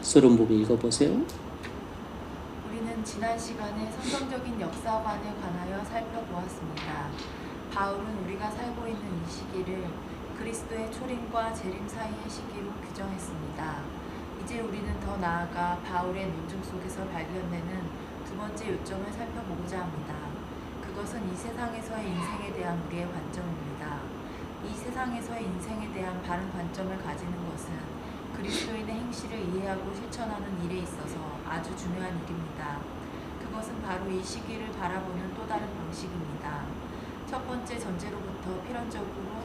서론 부분 읽어보세요. 우리는 지난 시간에 성경적인 역사관에 관하여 살펴보았습니다. 바울은 우리가 살고 있는 이 시기를 그리스도의 초림과 재림 사이의 시기로 규정했습니다. 이제 우리는 더 나아가 바울의 논증 속에서 발견되는 두 번째 요점을 살펴보고자 합니다. 그것은 이 세상에서의 인생에 대한 우리의 관점입니다. 이 세상에서의 인생에 대한 바른 관점을 가지는 것은 그리스도인의 행실을 이해하고 실천하는 일에 있어서 아주 중요한 일입니다. 그것은 바로 이 시기를 바라보는 또 다른 방식입니다. 첫 번째 전제로부터 필연적으로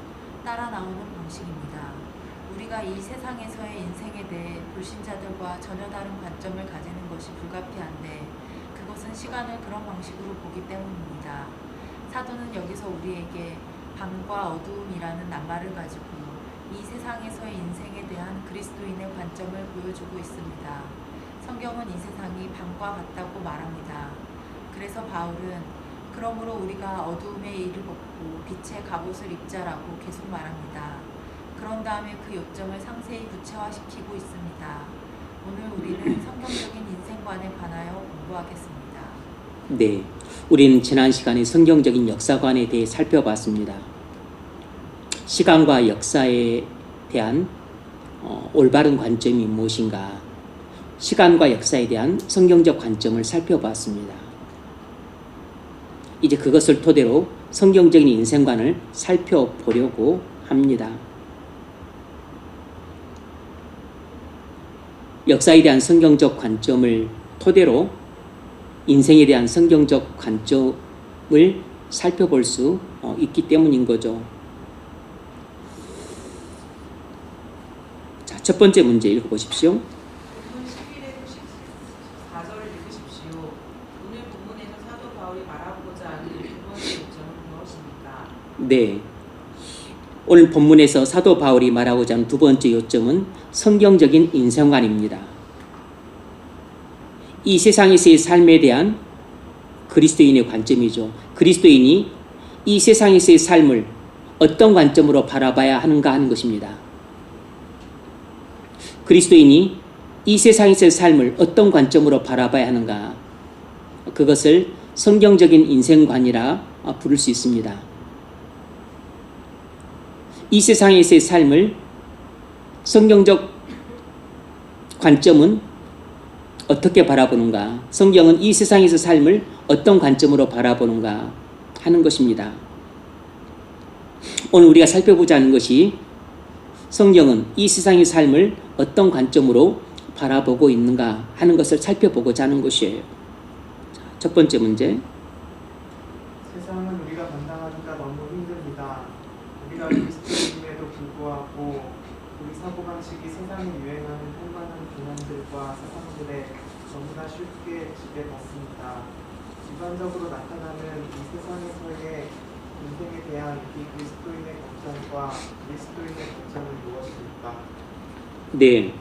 따라 나오는 방식입니다. 우리가 이 세상에서의 인생에 대해 불신자들과 전혀 다른 관점을 가지는 것이 불가피한데 그것은 시간을 그런 방식으로 보기 때문입니다. 사도는 여기서 우리에게 밤과 어두움이라는 낱말을 가지고 이 세상에서의 인생에 대한 그리스도인의 관점을 보여주고 있습니다. 성경은 이 세상이 밤과 같다고 말합니다. 그래서 바울은 그러므로 우리가 어두움의 이를 벗고 빛의 갑옷을 입자라고 계속 말합니다. 그런 다음에 그 요점을 상세히 구체화시키고 있습니다. 오늘 우리는 성경적인 인생관에 관하여 공부하겠습니다. 네, 우리는 지난 시간에 성경적인 역사관에 대해 살펴봤습니다. 시간과 역사에 대한 올바른 관점이 무엇인가, 시간과 역사에 대한 성경적 관점을 살펴봤습니다. 이제 그것을 토대로 성경적인 인생관을 살펴보려고 합니다. 역사에 대한 성경적 관점을 토대로 인생에 대한 성경적 관점을 살펴볼 수 있기 때문인 거죠. 자, 첫 번째 문제 읽어보십시오. 본문 11에서 14절을 읽으십시오. 오늘 본문에서 사도 바울이 말하고자 하는 두 번째 요점은 무엇입니까? 네, 오늘 본문에서 사도 바울이 말하고자 하는 두 번째 요점은 성경적인 인생관입니다. 이 세상에서의 삶에 대한 그리스도인의 관점이죠. 그리스도인이 이 세상에서의 삶을 어떤 관점으로 바라봐야 하는가 하는 것입니다. 그리스도인이 이 세상에서의 삶을 어떤 관점으로 바라봐야 하는가, 그것을 성경적인 인생관이라 부를 수 있습니다. 이 세상에서의 삶을 성경적 관점은 어떻게 바라보는가, 성경은 이 세상에서 삶을 어떤 관점으로 바라보는가 하는 것입니다. 오늘 우리가 살펴보자 하는 것이 성경은 이 세상의 삶을 어떤 관점으로 바라보고 있는가 하는 것을 살펴보고자 하는 것이에요. 자, 첫 번째 문제. 세상은 우리가 감당하기가 너무 힘듭니다. 우리가 그리스도인임에도 불구하고 우리 사고방식이 세상에 유행하는 한많은 비난들과 사상들에 너무나 쉽게 지배받습니다. 일반적으로 나타나는 이 세상에서의 인생에 대한 비그리스도인의 관점과 그리스도인의 관점은 무엇입니까? 네,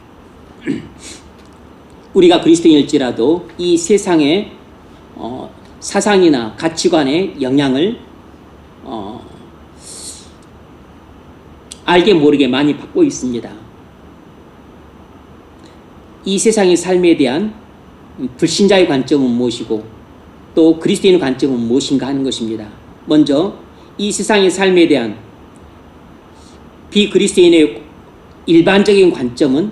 우리가 그리스도인일지라도 이 세상의 사상이나 가치관의 영향을 알게 모르게 많이 받고 있습니다. 이 세상의 삶에 대한 불신자의 관점은 무엇이고 또 그리스도인의 관점은 무엇인가 하는 것입니다. 먼저 이 세상의 삶에 대한 비그리스도인의 일반적인 관점은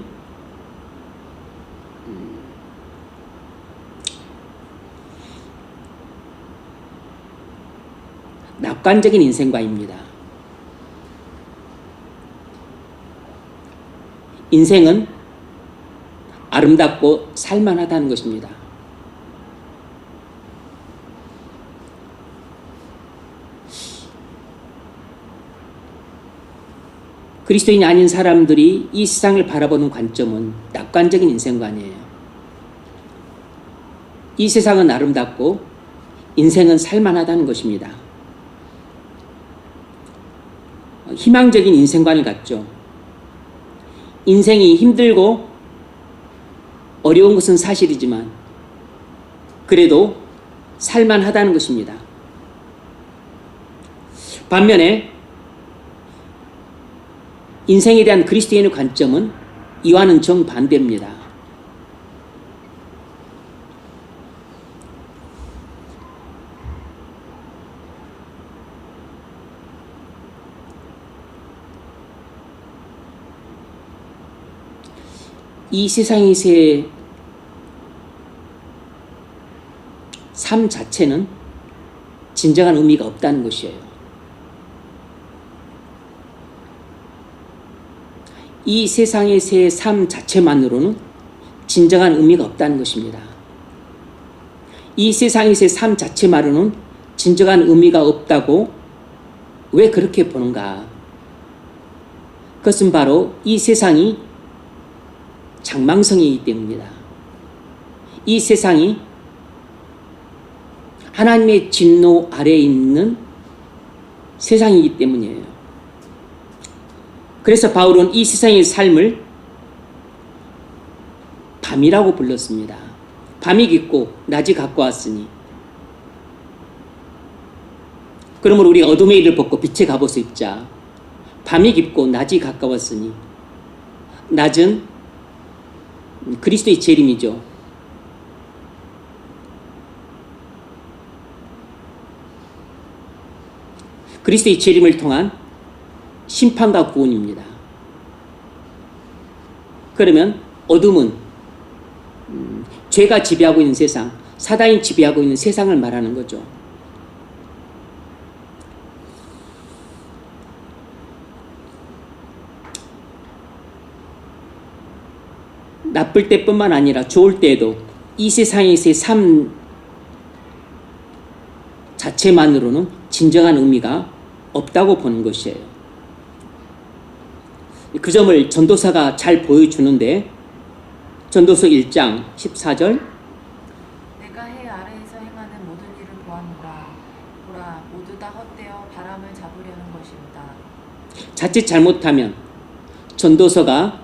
낙관적인 인생관입니다. 인생은 아름답고 살만하다는 것입니다. 그리스도인이 아닌 사람들이 이 세상을 바라보는 관점은 낙관적인 인생관이에요. 이 세상은 아름답고 인생은 살만하다는 것입니다. 희망적인 인생관을 갖죠. 인생이 힘들고 어려운 것은 사실이지만 그래도 살만하다는 것입니다. 반면에 인생에 대한 그리스도인의 관점은 이와는 정반대입니다. 이 세상에서의 삶 자체는 진정한 의미가 없다는 것이에요. 이 세상에서의 삶 자체만으로는 진정한 의미가 없다는 것입니다. 이 세상에서의 삶 자체만으로는 진정한 의미가 없다고 왜 그렇게 보는가? 그것은 바로 이 세상이 장망성이기 때문입니다. 이 세상이 하나님의 진노 아래에 있는 세상이기 때문이에요. 그래서 바울은 이 세상의 삶을 밤이라고 불렀습니다. 밤이 깊고 낮이 가까웠으니. 그러므로 우리가 어둠의 일을 벗고 빛의 갑옷을 입자. 밤이 깊고 낮이 가까웠으니. 낮은 그리스도의 재림이죠. 그리스도의 재림을 통한 심판과 구원입니다. 그러면 어둠은 죄가 지배하고 있는 세상, 사단이 지배하고 있는 세상을 말하는 거죠. 나쁠 때뿐만 아니라 좋을 때에도 이 세상에서의 삶 자체만으로는 진정한 의미가 없다고 보는 것이에요. 그 점을 전도서가 잘 보여주는데 전도서 1장 14절 내가 해 아래에서 행하는 모든 일을 보았노라. 보라, 모두 다 헛되어 바람을 잡으려는 것이로다. 자칫 잘못하면 전도서가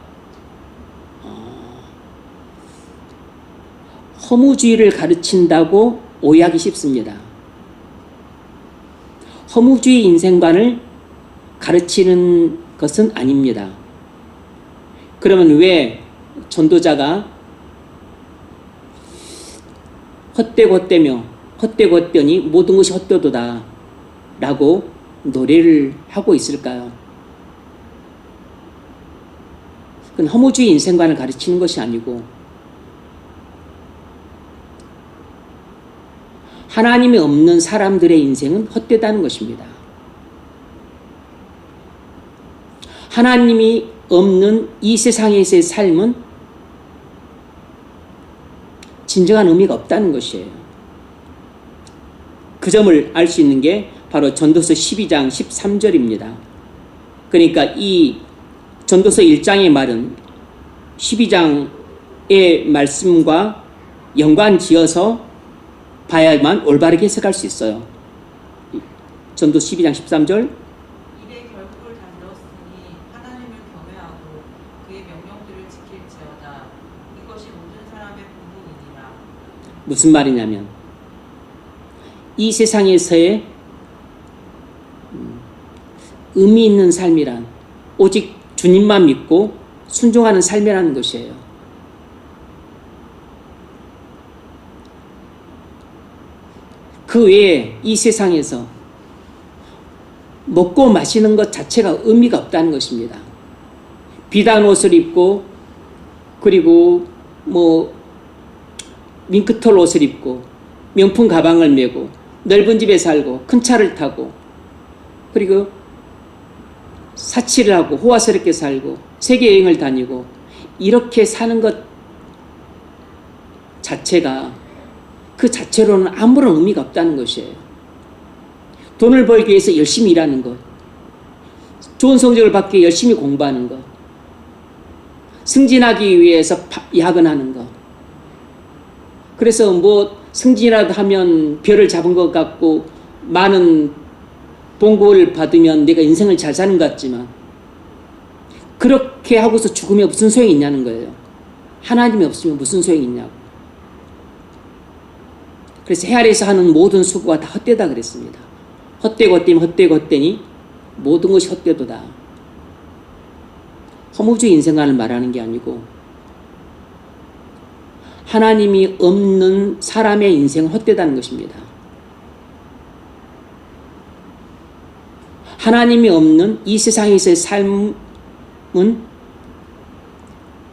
허무주의를 가르친다고 오해하기 쉽습니다. 허무주의 인생관을 가르치는 것은 아닙니다. 그러면 왜 전도자가 헛되고 헛되며 헛되고 헛되니 모든 것이 헛되도다 라고 노래를 하고 있을까요? 그건 허무주의 인생관을 가르치는 것이 아니고 하나님이 없는 사람들의 인생은 헛되다는 것입니다. 하나님이 없는 이 세상에서의 삶은 진정한 의미가 없다는 것이에요. 그 점을 알 수 있는 게 바로 전도서 12장 13절입니다. 그러니까 이 전도서 1장의 말은 12장의 말씀과 연관지어서 봐야만 올바르게 해석할 수 있어요. 전도 12장 13절 이에 결국을 다 이뤘으니 하나님을 경외하고 그의 명령들을 지킬지어다. 이것이 모든 사람의 본분이니라. 무슨 말이냐면 이 세상에서의 의미 있는 삶이란 오직 주님만 믿고 순종하는 삶이라는 것이에요. 그 외에 이 세상에서 먹고 마시는 것 자체가 의미가 없다는 것입니다. 비단 옷을 입고 그리고 밍크털 옷을 입고 명품 가방을 메고 넓은 집에 살고 큰 차를 타고 그리고 사치를 하고 호화스럽게 살고 세계 여행을 다니고 이렇게 사는 것 자체가 그 자체로는 아무런 의미가 없다는 것이에요. 돈을 벌기 위해서 열심히 일하는 것, 좋은 성적을 받기 위해 열심히 공부하는 것, 승진하기 위해서 야근하는 것. 그래서 승진이라도 하면 별을 잡은 것 같고 많은 봉급을 받으면 내가 인생을 잘 사는 것 같지만 그렇게 하고서 죽으면 무슨 소용이 있냐는 거예요. 하나님이 없으면 무슨 소용이 있냐고. 그래서 해 아래에서 하는 모든 수고가 다 헛되다 그랬습니다. 헛되고 헛되면 헛되고 헛되니 모든 것이 헛되도다. 허무주의 인생관을 말하는 게 아니고 하나님이 없는 사람의 인생은 헛되다는 것입니다. 하나님이 없는 이 세상에서의 삶은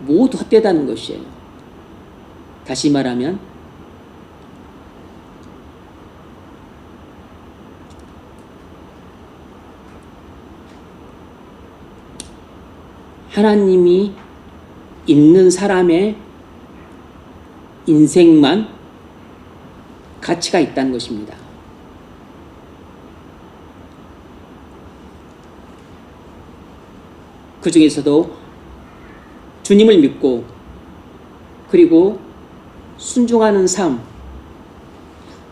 모두 헛되다는 것이에요. 다시 말하면 하나님이 있는 사람의 인생만 가치가 있다는 것입니다. 그 중에서도 주님을 믿고 그리고 순종하는 삶,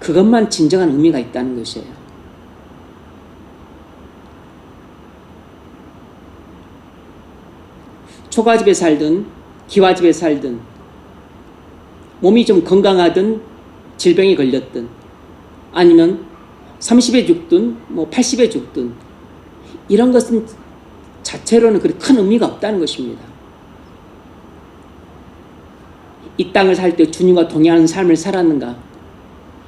그것만 진정한 의미가 있다는 것이에요. 초가집에 살든 기와집에 살든 몸이 좀 건강하든 질병에 걸렸든 아니면 30에 죽든 뭐 80에 죽든 이런 것은 자체로는 그리 큰 의미가 없다는 것입니다. 이 땅을 살 때 주님과 동행하는 삶을 살았는가?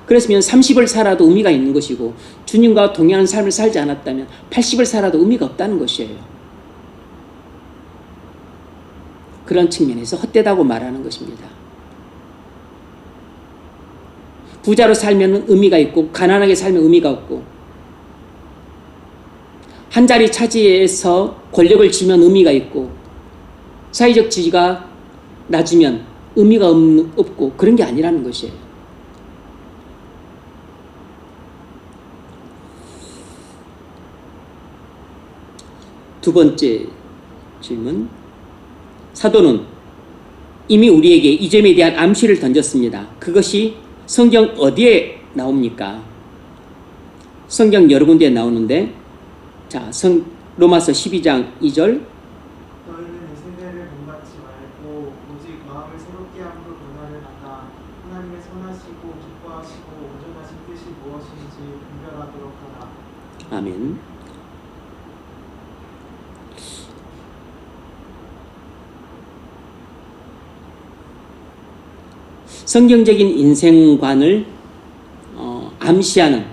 그랬으면 30을 살아도 의미가 있는 것이고 주님과 동행하는 삶을 살지 않았다면 80을 살아도 의미가 없다는 것이에요. 그런 측면에서 헛되다고 말하는 것입니다. 부자로 살면 의미가 있고 가난하게 살면 의미가 없고 한 자리 차지해서 권력을 쥐면 의미가 있고 사회적 지위가 낮으면 의미가 없고 그런 게 아니라는 것이에요. 두 번째 질문. 사도는 이미 우리에게 이 점에 대한 암시를 던졌습니다. 그것이 성경 어디에 나옵니까? 성경 여러 군데에 나오는데 자, 로마서 12장 2절 너희는 이 세대를 본받지 말고 오직 마음을 새롭게 함으로 변화를 받아 하나님의 선하시고 기뻐하시고 온전하신 뜻이 무엇인지 분별하도록 하라. 아멘. 성경적인 인생관을 암시하는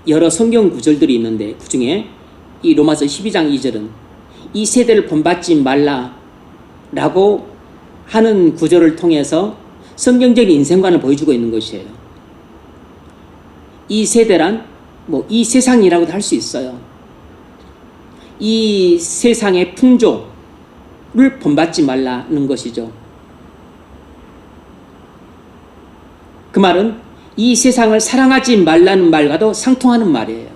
여러 성경 구절들이 있는데 그 중에 이 로마서 12장 2절은 이 세대를 본받지 말라라고 하는 구절을 통해서 성경적인 인생관을 보여주고 있는 것이에요. 이 세대란 뭐 이 세상이라고도 할 수 있어요. 이 세상의 풍조를 본받지 말라는 것이죠. 그 말은 이 세상을 사랑하지 말라는 말과도 상통하는 말이에요.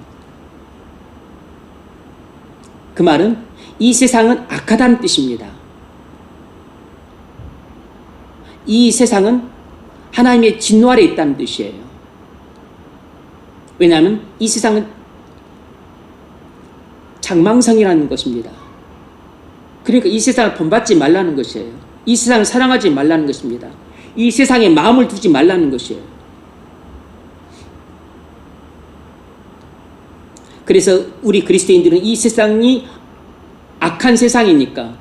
그 말은 이 세상은 악하다는 뜻입니다. 이 세상은 하나님의 진노 아래 있다는 뜻이에요. 왜냐하면 이 세상은 장망성이라는 것입니다. 그러니까 이 세상을 본받지 말라는 것이에요. 이 세상을 사랑하지 말라는 것입니다. 이 세상에 마음을 두지 말라는 것이에요. 그래서 우리 그리스도인들은 이 세상이 악한 세상이니까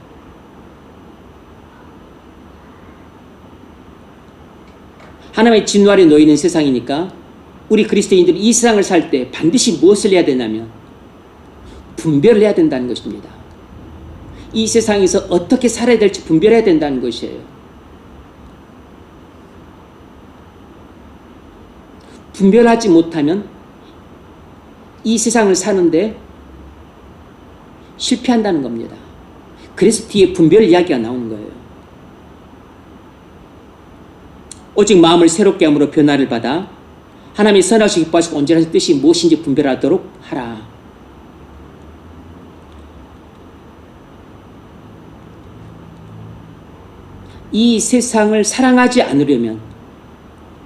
하나님의 진노 아래 놓여 있는 세상이니까 우리 그리스도인들은 이 세상을 살 때 반드시 무엇을 해야 되냐면 분별을 해야 된다는 것입니다. 이 세상에서 어떻게 살아야 될지 분별해야 된다는 것이에요. 분별하지 못하면 이 세상을 사는데 실패한다는 겁니다. 그래서 뒤에 분별 이야기가 나오는 거예요. 오직 마음을 새롭게 함으로 변화를 받아 하나님의 선하시고 기뻐하시고 온전하신 뜻이 무엇인지 분별하도록 하라. 이 세상을 사랑하지 않으려면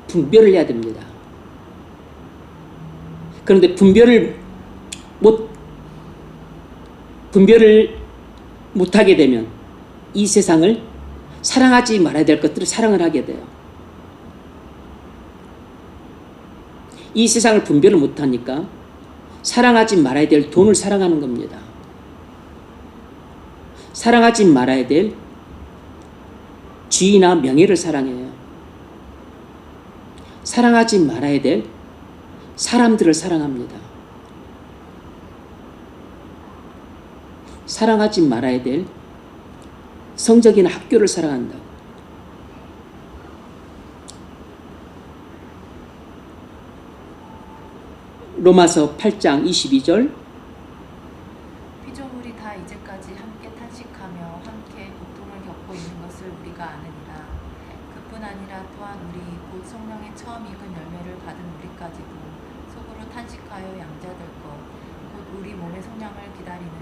분별을 해야 됩니다. 그런데 분별을 못하게 되면 이 세상을 사랑하지 말아야 될 것들을 사랑을 하게 돼요. 이 세상을 분별을 못하니까 사랑하지 말아야 될 돈을 사랑하는 겁니다. 사랑하지 말아야 될 지위나 명예를 사랑해요. 사랑하지 말아야 될 사람들을 사랑합니다. 사랑하지 말아야 될 성적인 학교를 사랑한다고. 로마서 8장 22절. 피조물이 다 이제까지 함께 탄식하며 함께 고통을 겪고 있는 것을 우리가 아느니라. 그뿐 아니라 또한 우리 곧 성령의 처음 익은 열매를 받은 우리까지도 속으로 탄식하여 양자될 것 곧 우리 몸의 성량을 기다리느니라.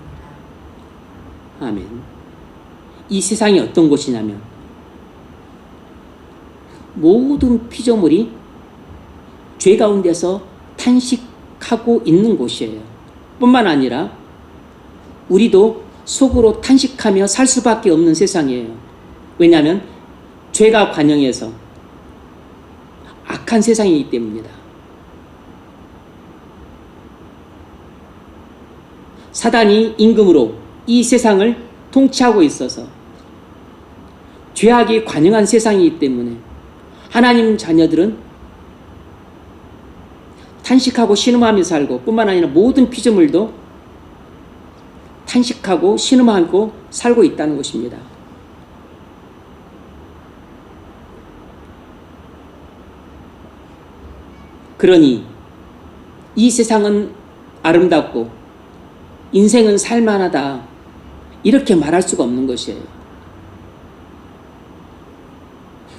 아멘. 이 세상이 어떤 곳이냐면 모든 피조물이 죄 가운데서 탄식하고 있는 곳이에요. 뿐만 아니라 우리도 속으로 탄식하며 살 수밖에 없는 세상이에요. 왜냐하면 죄가 관영해서 악한 세상이기 때문입니다. 사단이 임금으로 이 세상을 통치하고 있어서 죄악이 관영한 세상이기 때문에 하나님 자녀들은 탄식하고 신음하며 살고, 뿐만 아니라 모든 피조물도 탄식하고 신음하고 살고 있다는 것입니다. 그러니 이 세상은 아름답고 인생은 살만하다, 이렇게 말할 수가 없는 것이에요.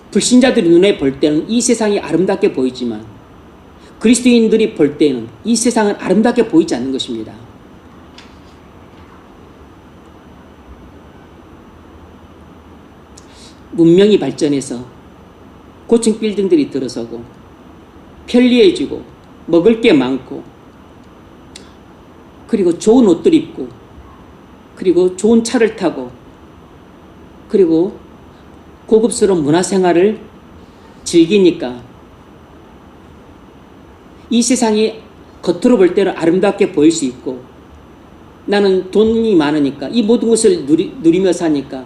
불신자들이 눈에 볼 때는 이 세상이 아름답게 보이지만 그리스도인들이 볼 때는 이 세상은 아름답게 보이지 않는 것입니다. 문명이 발전해서 고층 빌딩들이 들어서고 편리해지고 먹을 게 많고 그리고 좋은 옷들 입고 그리고 좋은 차를 타고 그리고 고급스러운 문화생활을 즐기니까 이 세상이 겉으로 볼 때는 아름답게 보일 수 있고, 나는 돈이 많으니까 이 모든 것을 누리며 사니까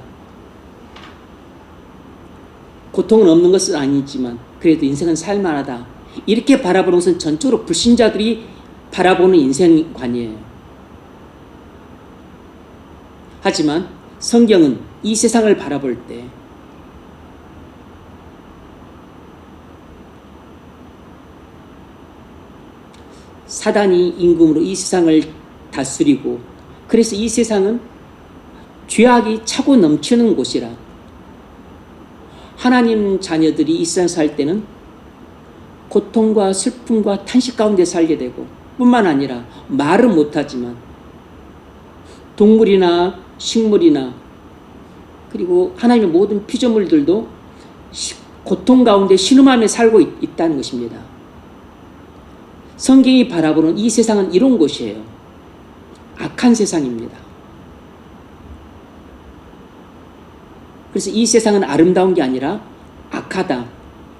고통은 없는 것은 아니지만 그래도 인생은 살만하다, 이렇게 바라보는 것은 전적으로 불신자들이 바라보는 인생관이에요. 하지만 성경은 이 세상을 바라볼 때 사단이 임금으로 이 세상을 다스리고, 그래서 이 세상은 죄악이 차고 넘치는 곳이라 하나님 자녀들이 이 세상 살 때는 고통과 슬픔과 탄식 가운데 살게 되고, 뿐만 아니라 말은 못하지만 동물이나 식물이나 그리고 하나님의 모든 피조물들도 고통 가운데 신음하며 살고 있다는 것입니다. 성경이 바라보는 이 세상은 이런 곳이에요. 악한 세상입니다. 그래서 이 세상은 아름다운 게 아니라 악하다.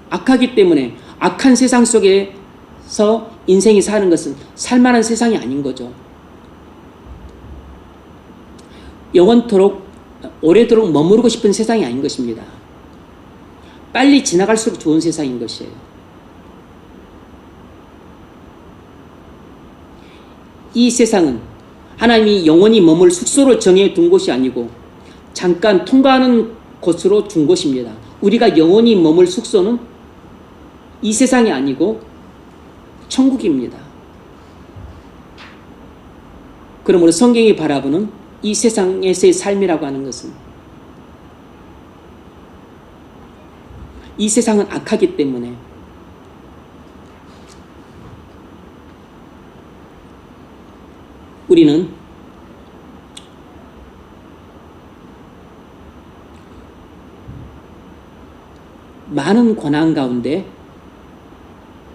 악하기 때문에 악한 세상 속에서 인생이 사는 것은 살만한 세상이 아닌 거죠. 영원토록 오래도록 머무르고 싶은 세상이 아닌 것입니다. 빨리 지나갈수록 좋은 세상인 것이에요. 이 세상은 하나님이 영원히 머물 숙소를 정해 둔 곳이 아니고 잠깐 통과하는 곳으로 준 곳입니다. 우리가 영원히 머물 숙소는 이 세상이 아니고 천국입니다. 그러므로 성경이 바라보는 이 세상에서의 삶이라고 하는 것은 이 세상은 악하기 때문에 우리는 많은 고난 가운데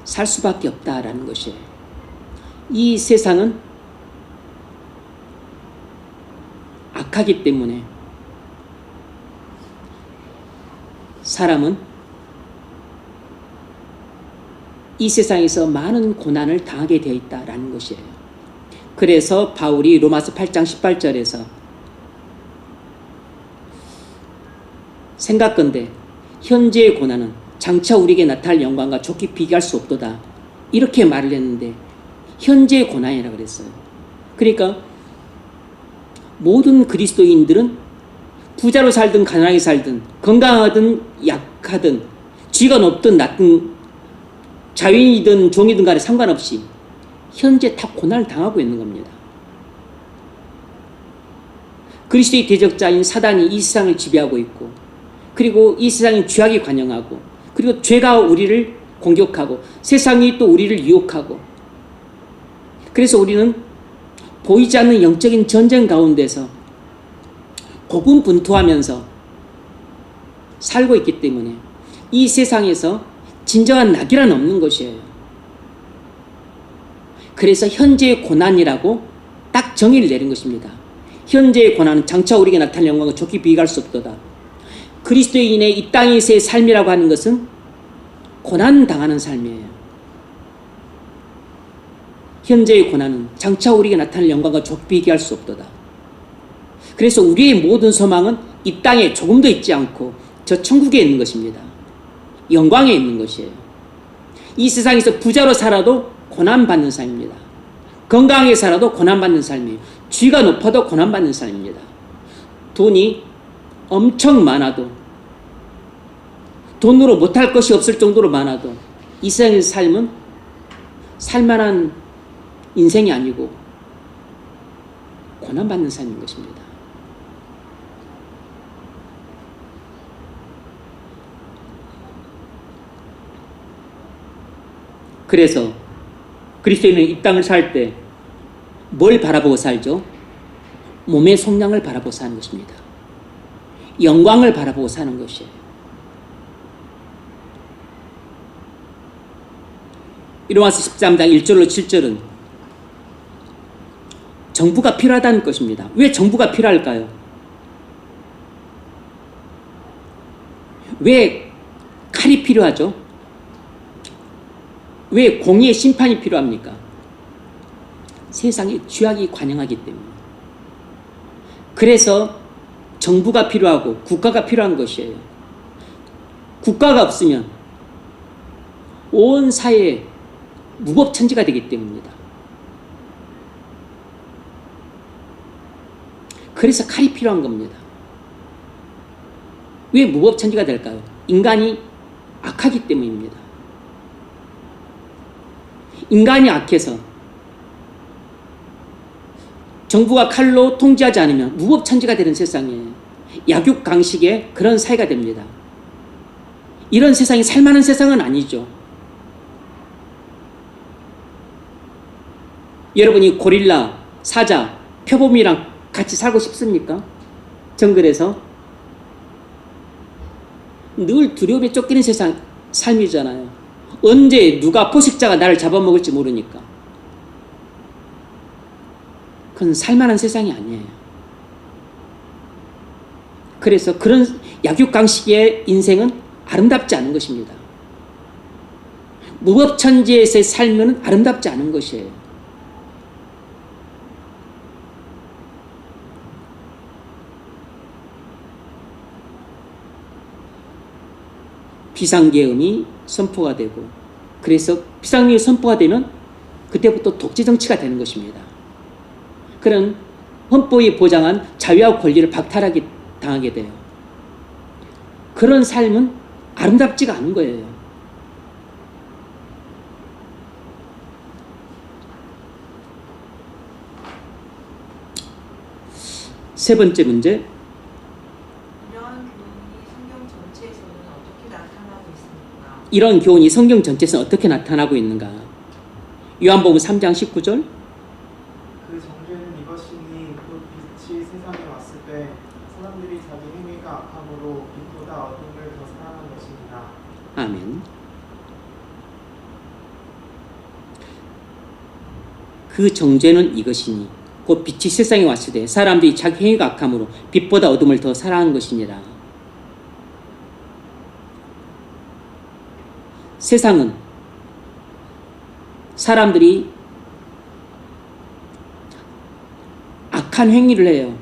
살 수밖에 없다라는 것이에요. 이 세상은 악하기 때문에 사람은 이 세상에서 많은 고난을 당하게 되어 있다라는 것이에요. 그래서 바울이 로마서 8장 18절에서 생각건대 현재의 고난은 장차 우리에게 나타날 영광과 좋게 비교할 수 없도다, 이렇게 말을 했는데 현재의 고난이라고 그랬어요. 그러니까 모든 그리스도인들은 부자로 살든 가난하게 살든 건강하든 약하든 쥐가 높든 낮든 자유인이든 종이든 간에 상관없이 현재 다 고난을 당하고 있는 겁니다. 그리스도의 대적자인 사단이 이 세상을 지배하고 있고, 그리고 이 세상에 죄악이 관영하고, 그리고 죄가 우리를 공격하고 세상이 또 우리를 유혹하고, 그래서 우리는 보이지 않는 영적인 전쟁 가운데서 고군분투하면서 살고 있기 때문에 이 세상에서 진정한 낙이란 없는 것이에요. 그래서 현재의 고난이라고 딱 정의를 내린 것입니다. 현재의 고난은 장차 우리에게 나타날 영광과 좋게 비교할 수 없도다. 그리스도인의 이 땅에서의 삶이라고 하는 것은 고난당하는 삶이에요. 현재의 고난은 장차 우리에게 나타날 영광과 좋게 비교할 수 없도다. 그래서 우리의 모든 소망은 이 땅에 조금도 있지 않고 저 천국에 있는 것입니다. 영광에 있는 것이에요. 이 세상에서 부자로 살아도 고난받는 삶입니다. 건강하게 살아도 고난받는 삶이에요. 쥐가 높아도 고난받는 삶입니다. 돈이 엄청 많아도, 돈으로 못할 것이 없을 정도로 많아도 이 세상에서 삶은 살만한 인생이 아니고 고난받는 삶인 것입니다. 그래서 그리스도인은 이 땅을 살 때 뭘 바라보고 살죠? 몸의 속량을 바라보고 사는 것입니다. 영광을 바라보고 사는 것이에요. 로마서 13장 1절로 7절은 정부가 필요하다는 것입니다. 왜 정부가 필요할까요? 왜 칼이 필요하죠? 왜 공의의 심판이 필요합니까? 세상에 죄악이 관영하기 때문에. 그래서 정부가 필요하고 국가가 필요한 것이에요. 국가가 없으면 온 사회에 무법천지가 되기 때문입니다. 그래서 칼이 필요한 겁니다. 왜 무법천지가 될까요? 인간이 악하기 때문입니다. 인간이 악해서 정부가 칼로 통제하지 않으면 무법천지가 되는 세상이에요. 약육강식의 그런 사회가 됩니다. 이런 세상이 살만한 세상은 아니죠. 여러분이 고릴라, 사자, 표범이랑 같이 살고 싶습니까? 정글에서 늘 두려움에 쫓기는 세상 삶이잖아요. 언제 누가 포식자가 나를 잡아먹을지 모르니까. 그건 살만한 세상이 아니에요. 그래서 그런 약육강식의 인생은 아름답지 않은 것입니다. 무법천지에서의 삶은 아름답지 않은 것이에요. 비상계엄이 선포가 되고, 그래서 비상계엄이 선포가 되면 그때부터 독재정치가 되는 것입니다. 그런 헌법이 보장한 자유와 권리를 박탈하게 당하게 돼요. 그런 삶은 아름답지가 않은 거예요. 세 번째 문제. 이런 교훈이 성경 전체에서는 어떻게 나타나고 있는가? 요한복음 3장 19절. 그 정죄는 이것이니 곧 빛이 세상에 왔을 때 사람들이 자기 행위가 악함으로 빛보다 어둠을 더 사랑한 것입니다. 아멘. 그 정죄는 이것이니 곧 빛이 세상에 왔을 때 사람들이 자기 행위가 악함으로 빛보다 어둠을 더 사랑한 것이니라. 세상은 사람들이 악한 행위를 해요.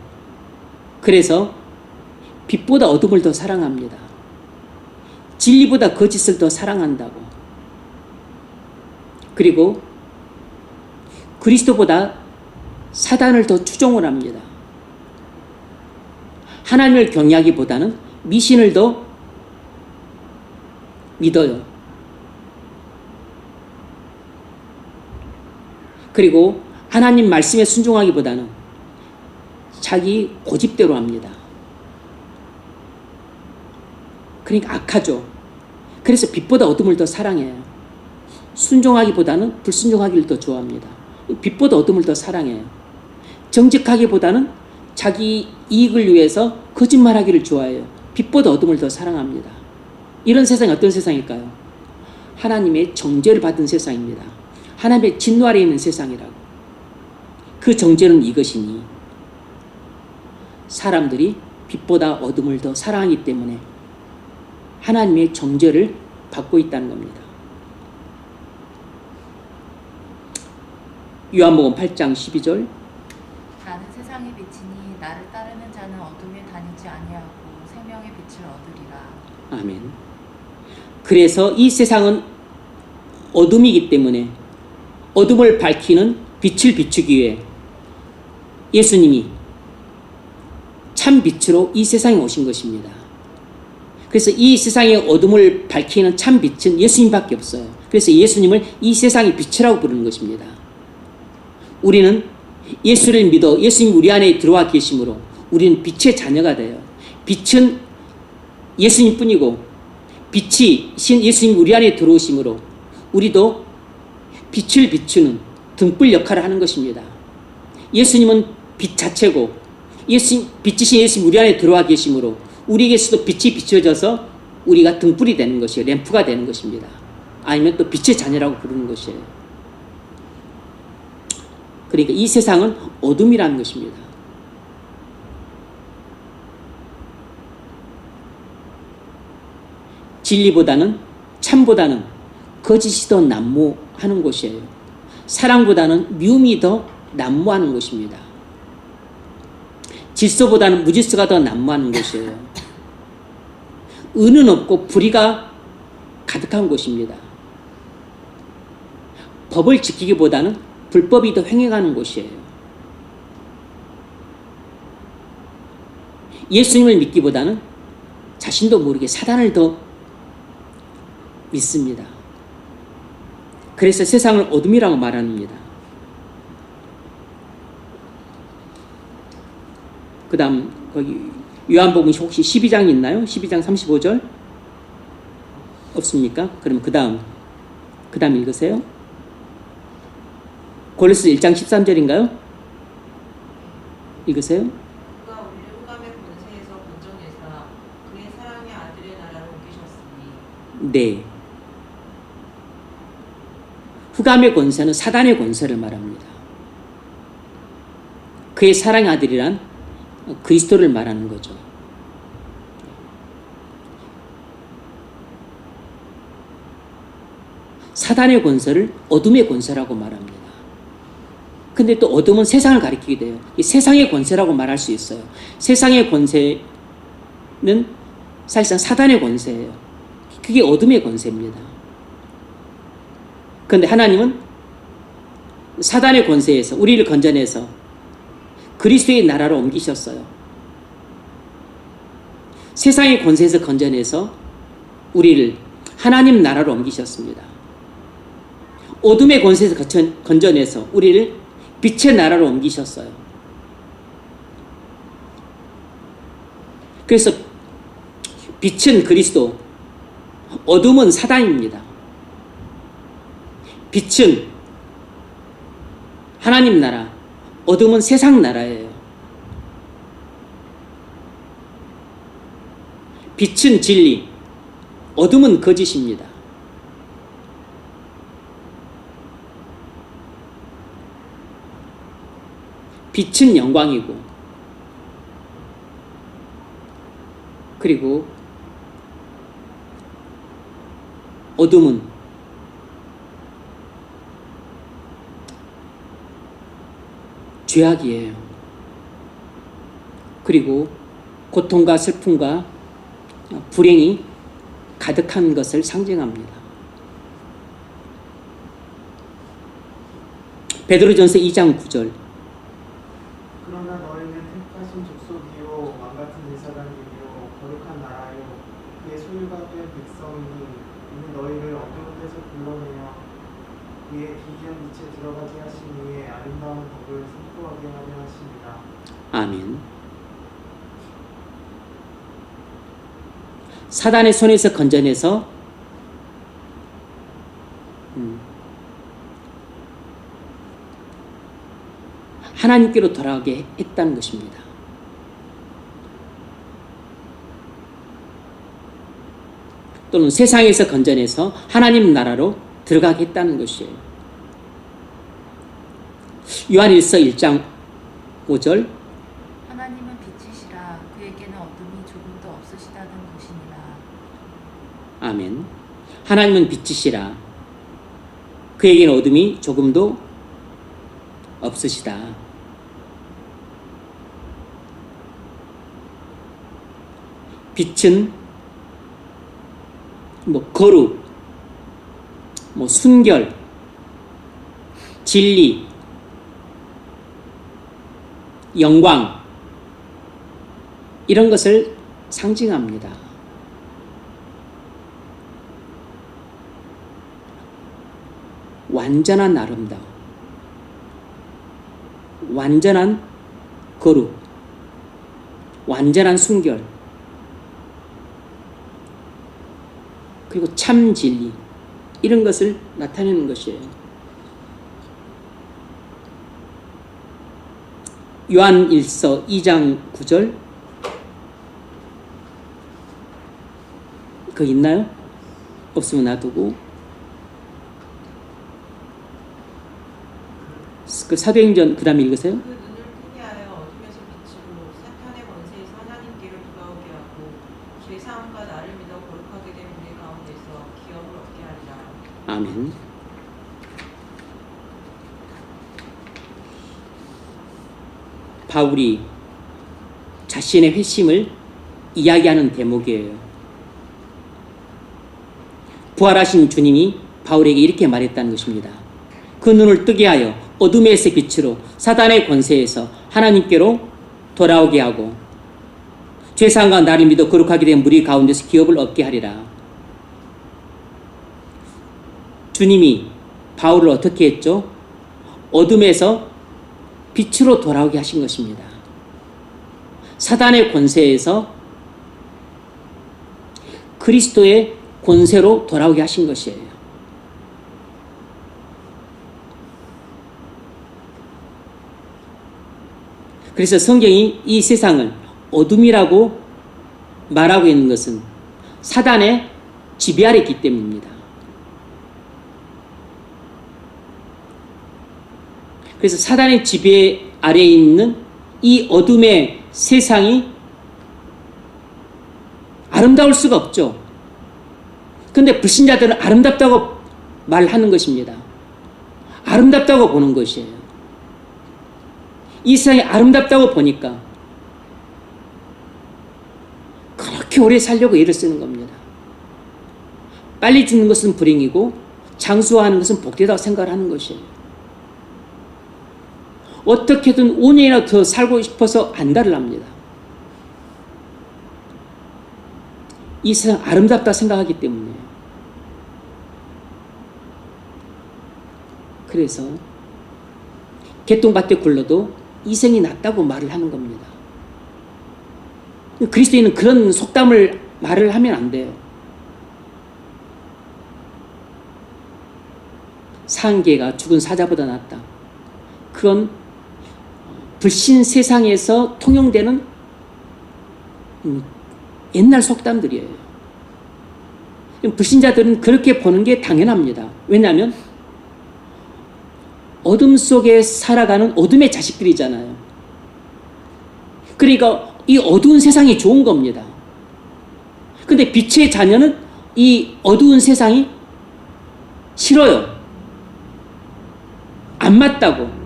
그래서 빛보다 어둠을 더 사랑합니다. 진리보다 거짓을 더 사랑한다고. 그리고 그리스도보다 사단을 더 추종을 합니다. 하나님을 경외하기보다는 미신을 더 믿어요. 그리고 하나님 말씀에 순종하기보다는 자기 고집대로 합니다. 그러니까 악하죠. 그래서 빛보다 어둠을 더 사랑해요. 순종하기보다는 불순종하기를 더 좋아합니다. 빛보다 어둠을 더 사랑해요. 정직하기보다는 자기 이익을 위해서 거짓말하기를 좋아해요. 빛보다 어둠을 더 사랑합니다. 이런 세상이 어떤 세상일까요? 하나님의 정죄를 받은 세상입니다. 하나님의 진노 아래 있는 세상이라고. 그 정죄는 이것이니 사람들이 빛보다 어둠을 더 사랑하기 때문에 하나님의 정죄를 받고 있다는 겁니다. 요한복음 8장 12절. 나는 세상의 빛이니 나를 따르는 자는 어둠에 다니지 아니하고 생명의 빛을 얻으리라. 아멘. 그래서 이 세상은 어둠이기 때문에 어둠을 밝히는 빛을 비추기 위해 예수님이 참 빛으로 이 세상에 오신 것입니다. 그래서 이 세상의 어둠을 밝히는 참 빛은 예수님밖에 없어요. 그래서 예수님을 이 세상의 빛이라고 부르는 것입니다. 우리는 예수를 믿어 예수님 우리 안에 들어와 계심으로 우리는 빛의 자녀가 돼요. 빛은 예수님뿐이고 빛이 신 예수님 우리 안에 들어오심으로 우리도 빛을 비추는 등불 역할을 하는 것입니다. 예수님은 빛 자체고 빛이신 예수님 우리 안에 들어와 계심으로 우리에게서도 빛이 비춰져서 우리가 등불이 되는 것이에요. 램프가 되는 것입니다. 아니면 또 빛의 자녀라고 부르는 것이에요. 그러니까 이 세상은 어둠이라는 것입니다. 진리보다는 참보다는 거짓이 더 난무하는 곳이에요. 사랑보다는 미움이 더 난무하는 곳입니다. 질서보다는 무질서가 더 난무하는 곳이에요. 의는 없고 불의가 가득한 곳입니다. 법을 지키기보다는 불법이 더 횡행하는 곳이에요. 예수님을 믿기보다는 자신도 모르게 사단을 더 믿습니다. 그래서 세상을 어둠이라고 말합니다. 그 다음 거기 요한복음 혹시 12장 있나요? 12장 35절? 없습니까? 그럼 그 다음 읽으세요. 골로새 1장 13절인가요? 읽으세요. 그가 우리를 흑암의 권세에서 건져내사 그의 사랑의 아들의 나라로 옮기셨으니. 네. 흑암의 권세는 사단의 권세를 말합니다. 그의 사랑의 아들이란 그리스도를 말하는 거죠. 사단의 권세를 어둠의 권세라고 말합니다. 근데 또 어둠은 세상을 가리키게 돼요. 이 세상의 권세라고 말할 수 있어요. 세상의 권세는 사실상 사단의 권세예요. 그게 어둠의 권세입니다. 그런데 하나님은 사단의 권세에서 우리를 건져내서 그리스도의 나라로 옮기셨어요. 세상의 권세에서 건져내서 우리를 하나님 나라로 옮기셨습니다. 어둠의 권세에서 건져내서 우리를 빛의 나라로 옮기셨어요. 그래서 빛은 그리스도, 어둠은 사단입니다. 빛은 하나님 나라, 어둠은 세상 나라예요. 빛은 진리, 어둠은 거짓입니다. 빛은 영광이고, 그리고 어둠은 죄악이에요. 그리고 고통과 슬픔과 불행이 가득한 것을 상징합니다. 베드로전서 2장 9절. 그러나 너희는 택하신 족속이요 왕 같은 택된 백성이니 이는 너희를 어두운 데서 불러내어 그의 기이한 빛에 들어가게 하신 이의 아름다운 법을 선포하게 하려 하십니다. 아멘. 사단의 손에서 건져내서 하나님께로 돌아오게 했다는 것입니다. 또는 세상에서 건져내서 하나님 나라로 들어가게 했다는 것이에요. 요한일서 1장 5절 하나님은 빛이시라 그에게는 어둠이 조금도 없으시다는 것이니라. 아멘. 하나님은 빛이시라 그에게는 어둠이 조금도 없으시다. 빛은 거룩, 순결, 진리, 영광 이런 것을 상징합니다. 완전한 아름다움, 완전한 거룩, 완전한 순결, 그리고 참 진리 이런 것을 나타내는 것이에요. 요한일서 2장 9절 그거 있나요? 없으면 놔두고 그 사도행전 그 다음에 읽으세요. 그 눈을 뜨게 하여 어둠에서 빛으로 사탄의 권세에서 하나님께로 돌아오게 하고 죄사함과 나를 믿어 거룩하게 된 우리 가운데서 기업을 얻게 하리라. 아멘. 바울이 자신의 회심을 이야기하는 대목이에요. 부활하신 주님이 바울에게 이렇게 말했다는 것입니다. 그 눈을 뜨게 하여 어둠에서 빛으로 사단의 권세에서 하나님께로 돌아오게 하고 죄사함과 나를 믿어 거룩하게 된 무리 가운데서 기업을 얻게 하리라. 주님이 바울을 어떻게 했죠? 어둠에서 빛으로 돌아오게 하신 것입니다. 사단의 권세에서 그리스도의 권세로 돌아오게 하신 것이에요. 그래서 성경이 이 세상을 어둠이라고 말하고 있는 것은 사단의 지배 아래 있기 때문입니다. 그래서 사단의 지배 아래에 있는 이 어둠의 세상이 아름다울 수가 없죠. 그런데 불신자들은 아름답다고 말하는 것입니다. 아름답다고 보는 것이에요. 이 세상이 아름답다고 보니까 그렇게 오래 살려고 애를 쓰는 겁니다. 빨리 죽는 것은 불행이고 장수하는 것은 복되다고 생각을 하는 것이에요. 어떻게든 5년이나 더 살고 싶어서 안달을 합니다. 이 세상 아름답다 생각하기 때문에. 그래서 개똥밭에 굴러도 이생이 낫다고 말을 하는 겁니다. 그리스도인은 그런 속담을 말을 하면 안 돼요. 산 개가 죽은 사자보다 낫다. 그건 불신 세상에서 통용되는 옛날 속담들이에요. 불신자들은 그렇게 보는 게 당연합니다. 왜냐하면 어둠 속에 살아가는 어둠의 자식들이잖아요. 그러니까 이 어두운 세상이 좋은 겁니다. 근데 빛의 자녀는 이 어두운 세상이 싫어요. 안 맞다고.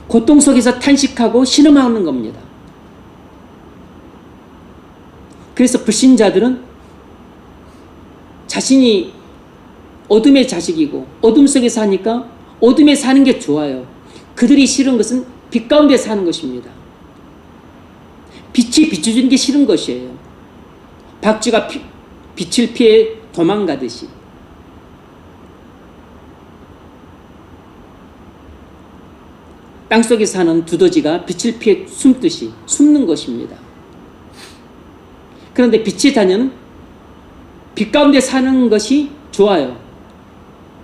고통 속에서 탄식하고 신음하는 겁니다. 그래서 불신자들은 자신이 어둠의 자식이고 어둠 속에 사니까 어둠에 사는 게 좋아요. 그들이 싫은 것은 빛 가운데 사는 것입니다. 빛이 비춰주는 게 싫은 것이에요. 박쥐가 빛을 피해 도망가듯이 땅속에 사는 두더지가 빛을 피해 숨듯이 숨는 것입니다. 그런데 빛의 자녀는 빛 가운데 사는 것이 좋아요.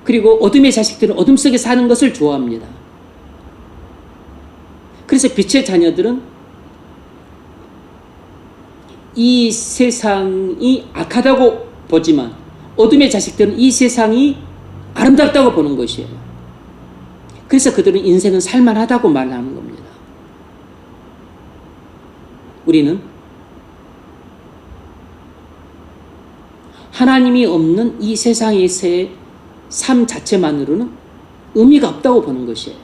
그리고 어둠의 자식들은 어둠 속에 사는 것을 좋아합니다. 그래서 빛의 자녀들은 이 세상이 악하다고 보지만 어둠의 자식들은 이 세상이 아름답다고 보는 것이에요. 그래서 그들은 인생은 살만하다고 말하는 겁니다. 우리는 하나님이 없는 이 세상에서의 삶 자체만으로는 의미가 없다고 보는 것이에요.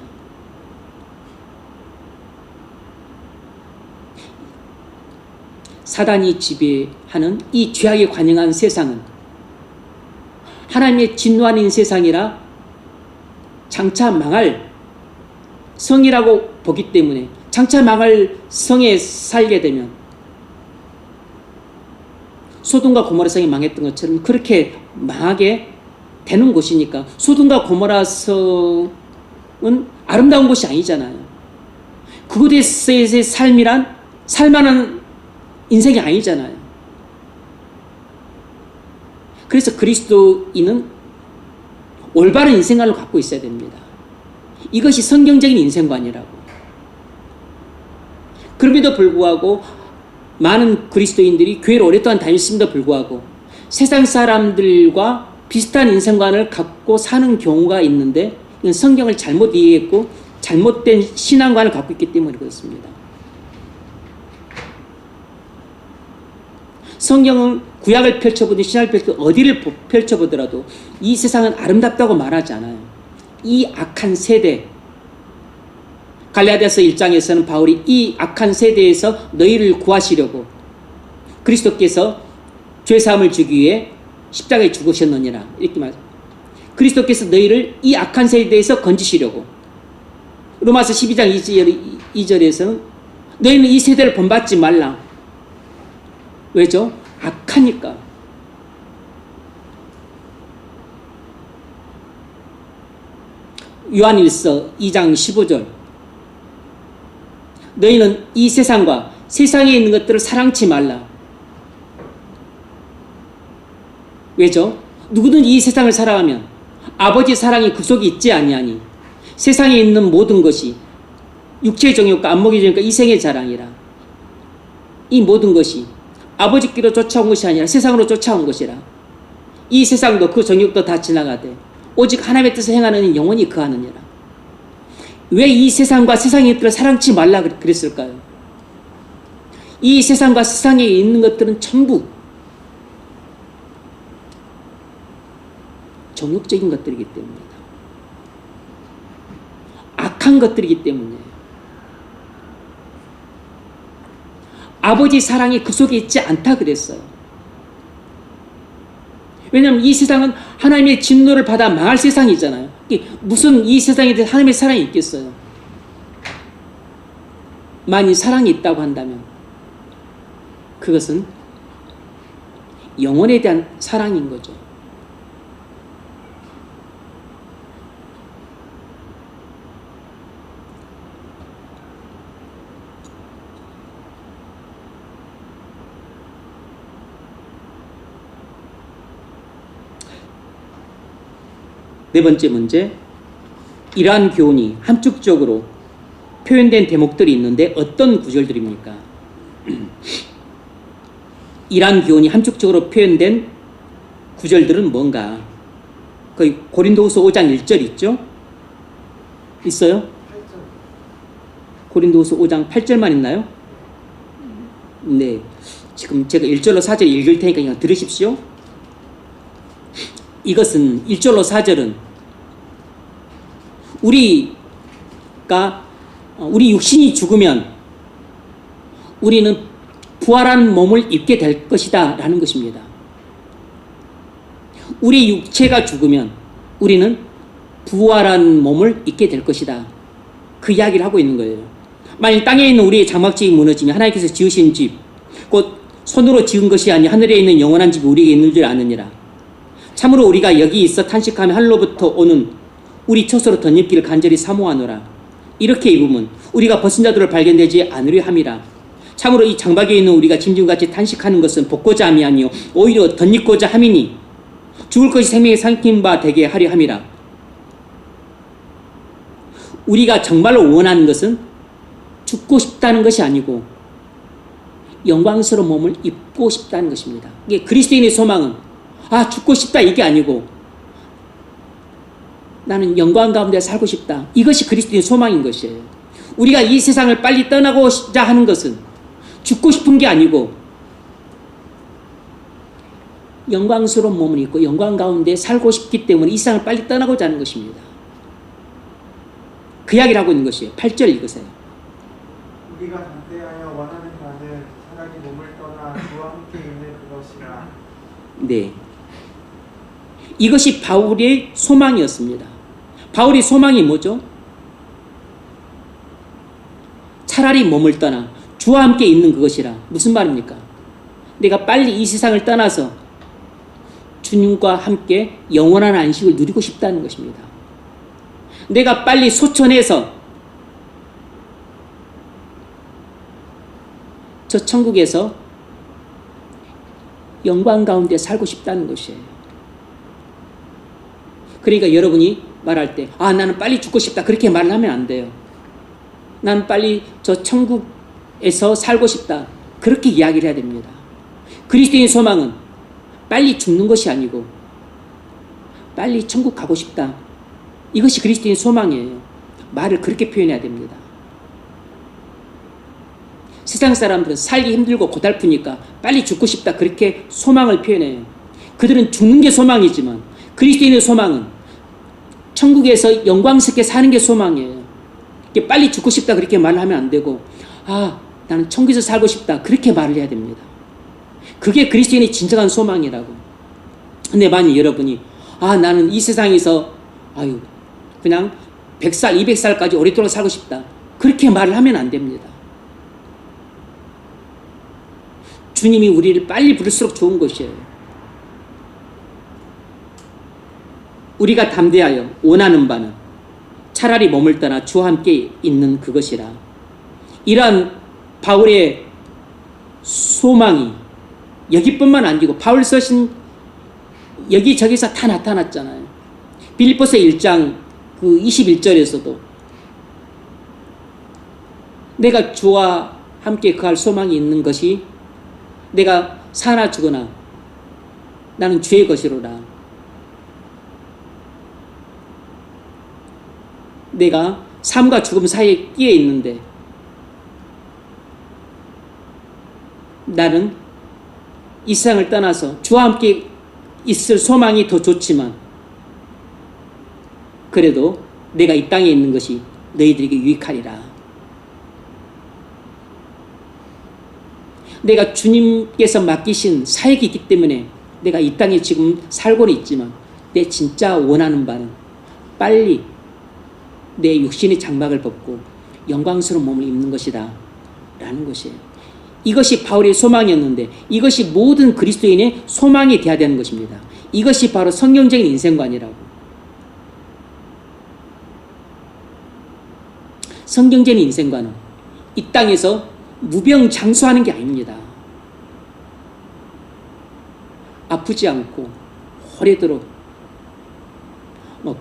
사단이 지배하는 이 죄악에 관영한 세상은 하나님의 진노하는 세상이라 장차 망할 성이라고 보기 때문에 장차 망할 성에 살게 되면 소돔과 고모라 성이 망했던 것처럼 그렇게 망하게 되는 곳이니까 소돔과 고모라 성은 아름다운 곳이 아니잖아요. 그곳에서의 삶이란 살만한 인생이 아니잖아요. 그래서 그리스도인은 올바른 인생관을 갖고 있어야 됩니다. 이것이 성경적인 인생관이라고. 그럼에도 불구하고 많은 그리스도인들이 교회를 오랫동안 다녔음에도 불구하고 세상 사람들과 비슷한 인생관을 갖고 사는 경우가 있는데 이건 성경을 잘못 이해했고 잘못된 신앙관을 갖고 있기 때문에 그렇습니다. 성경은 구약을 펼쳐보든 신약을 펼쳐보든 어디를 펼쳐보더라도 이 세상은 아름답다고 말하지 않아요. 이 악한 세대, 갈라디아서 1장에서는 바울이 이 악한 세대에서 너희를 구하시려고 그리스도께서 죄사함을 주기 위해 십자가에 죽으셨느니라 이렇게 말해요. 그리스도께서 너희를 이 악한 세대에서 건지시려고. 로마서 12장 2절에서는 너희는 이 세대를 본받지 말라. 왜죠? 악하니까. 요한일서 2장 15절 너희는 이 세상과 세상에 있는 것들을 사랑치 말라. 왜죠? 누구든 이 세상을 살아가면 아버지 사랑이 그 속에 있지 아니하니 세상에 있는 모든 것이 육체의 정욕과 안목의 정욕과 이생의 자랑이라. 이 모든 것이 아버지께로 쫓아온 것이 아니라 세상으로 쫓아온 것이라. 이 세상도 그 정욕도 다 지나가되 오직 하나님의 뜻을 행하는 영원히 그하느니라. 왜 이 세상과 세상의 것들을 사랑치 말라 그랬을까요? 이 세상과 세상에 있는 것들은 전부 정욕적인 것들이기 때문이다. 악한 것들이기 때문이에요. 아버지 사랑이 그 속에 있지 않다 그랬어요. 왜냐하면 이 세상은 하나님의 진노를 받아 망할 세상이잖아요. 무슨 이 세상에 대해 하나님의 사랑이 있겠어요? 만일 사랑이 있다고 한다면 그것은 영혼에 대한 사랑인 거죠. 네 번째 문제, 이러한 교훈이 함축적으로 표현된 대목들이 있는데 어떤 구절들입니까? 이러한 교훈이 함축적으로 표현된 구절들은 뭔가? 거의 고린도후서 5장 1절 있죠? 있어요? 8절. 고린도후서 5장 8절만 있나요? 네, 지금 제가 1절로 4절 읽을 테니까 그냥 들으십시오. 이것은 1절로 4절은 우리 육신이 죽으면 우리는 부활한 몸을 입게 될 것이다 라는 것입니다. 우리 육체가 죽으면 우리는 부활한 몸을 입게 될 것이다. 그 이야기를 하고 있는 거예요. 만약 땅에 있는 우리의 장막집이 무너지면 하나님께서 지으신 집, 곧 손으로 지은 것이 아니 하늘에 있는 영원한 집이 우리에게 있는 줄 아느니라. 참으로 우리가 여기 있어 탄식하며 하늘로부터 오는 우리 처소로 덧입기를 간절히 사모하노라. 이렇게 입으면 우리가 벗은 자들을 발견되지 않으려 함이라. 참으로 이 장막에 있는 우리가 짐승같이 탄식하는 것은 벗고자 함이 아니요 오히려 덧입고자 함이니 죽을 것이 생명의 삼킨 바 되게 하려 함이라. 우리가 정말로 원하는 것은 죽고 싶다는 것이 아니고 영광스러운 몸을 입고 싶다는 것입니다. 이게 그리스도인의 소망은 죽고 싶다 이게 아니고 나는 영광 가운데 살고 싶다. 이것이 그리스도인의 소망인 것이에요. 우리가 이 세상을 빨리 떠나고자 하는 것은 죽고 싶은 게 아니고 영광스러운 몸을 입고 영광 가운데 살고 싶기 때문에 이 세상을 빨리 떠나고자 하는 것입니다. 그 이야기를 하고 있는 것이에요. 8절 읽으세요. 우리가 담대하여 원하는 바는 차라리 몸을 떠나 주와 함께 있는 그것이라. 네. 이것이 바울의 소망이었습니다. 바울의 소망이 뭐죠? 차라리 몸을 떠나 주와 함께 있는 그것이라. 무슨 말입니까? 내가 빨리 이 세상을 떠나서 주님과 함께 영원한 안식을 누리고 싶다는 것입니다. 내가 빨리 소천해서 저 천국에서 영광 가운데 살고 싶다는 것이에요. 그러니까 여러분이 말할 때 나는 빨리 죽고 싶다 그렇게 말을 하면 안 돼요. 나는 빨리 저 천국에서 살고 싶다 그렇게 이야기를 해야 됩니다. 그리스도인의 소망은 빨리 죽는 것이 아니고 빨리 천국 가고 싶다. 이것이 그리스도인의 소망이에요. 말을 그렇게 표현해야 됩니다. 세상 사람들은 살기 힘들고 고달프니까 빨리 죽고 싶다 그렇게 소망을 표현해요. 그들은 죽는 게 소망이지만 그리스도인의 소망은 천국에서 영광스럽게 사는 게 소망이에요. 빨리 죽고 싶다 그렇게 말을 하면 안 되고 나는 천국에서 살고 싶다 그렇게 말을 해야 됩니다. 그게 그리스도인의 진정한 소망이라고. 근데 만약 여러분이 나는 이 세상에서 그냥 100살, 200살까지 오랫동안 살고 싶다 그렇게 말을 하면 안 됩니다. 주님이 우리를 빨리 부를수록 좋은 것이에요. 우리가 담대하여 원하는 바는 차라리 몸을 떠나 주와 함께 있는 그것이라. 이러한 바울의 소망이 여기뿐만 아니고 바울 쓰신 여기저기서 다 나타났잖아요. 빌립보서 1장 21절에서도 내가 주와 함께 거할 소망이 있는 것이 내가 사나 죽으나 나는 주의 것이로라. 내가 삶과 죽음 사이에 끼어 있는데 나는 이 세상을 떠나서 주와 함께 있을 소망이 더 좋지만 그래도 내가 이 땅에 있는 것이 너희들에게 유익하리라. 내가 주님께서 맡기신 사역이 있기 때문에 내가 이 땅에 지금 살고는 있지만 내 진짜 원하는 바는 빨리 내 육신의 장막을 벗고 영광스러운 몸을 입는 것이다 라는 것이에요. 이것이 바울의 소망이었는데 이것이 모든 그리스도인의 소망이 되어야 되는 것입니다. 이것이 바로 성경적인 인생관이라고. 성경적인 인생관은 이 땅에서 무병장수하는 게 아닙니다. 아프지 않고 오래도록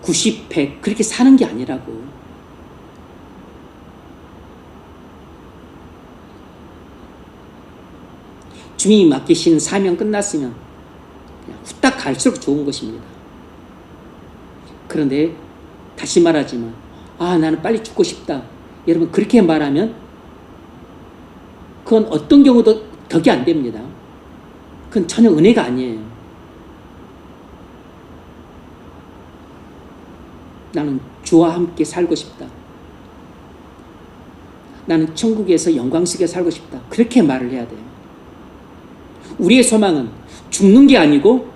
90, 100 그렇게 사는 게 아니라고. 주님이 맡기신 사명 끝났으면 그냥 후딱 갈수록 좋은 것입니다. 그런데 다시 말하지만 나는 빨리 죽고 싶다. 여러분 그렇게 말하면 그건 어떤 경우도 덕이 안 됩니다. 그건 전혀 은혜가 아니에요. 나는 주와 함께 살고 싶다. 나는 천국에서 영광스럽게 살고 싶다. 그렇게 말을 해야 돼요. 우리의 소망은 죽는 게 아니고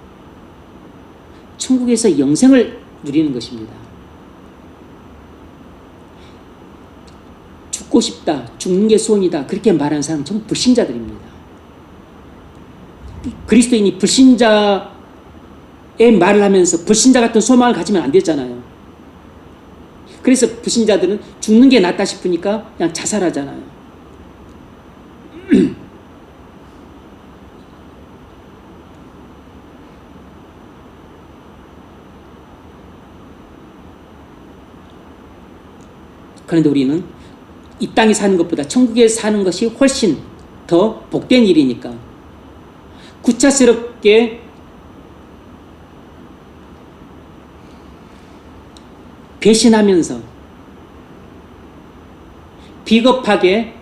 천국에서 영생을 누리는 것입니다. 죽고 싶다, 죽는 게 소원이다 그렇게 말하는 사람은 전부 불신자들입니다. 그리스도인이 불신자의 말을 하면서 불신자 같은 소망을 가지면 안 되잖아요. 그래서 불신자들은 죽는 게 낫다 싶으니까 그냥 자살하잖아요. 그런데 우리는 이 땅에 사는 것보다 천국에 사는 것이 훨씬 더 복된 일이니까 구차스럽게 배신하면서 비겁하게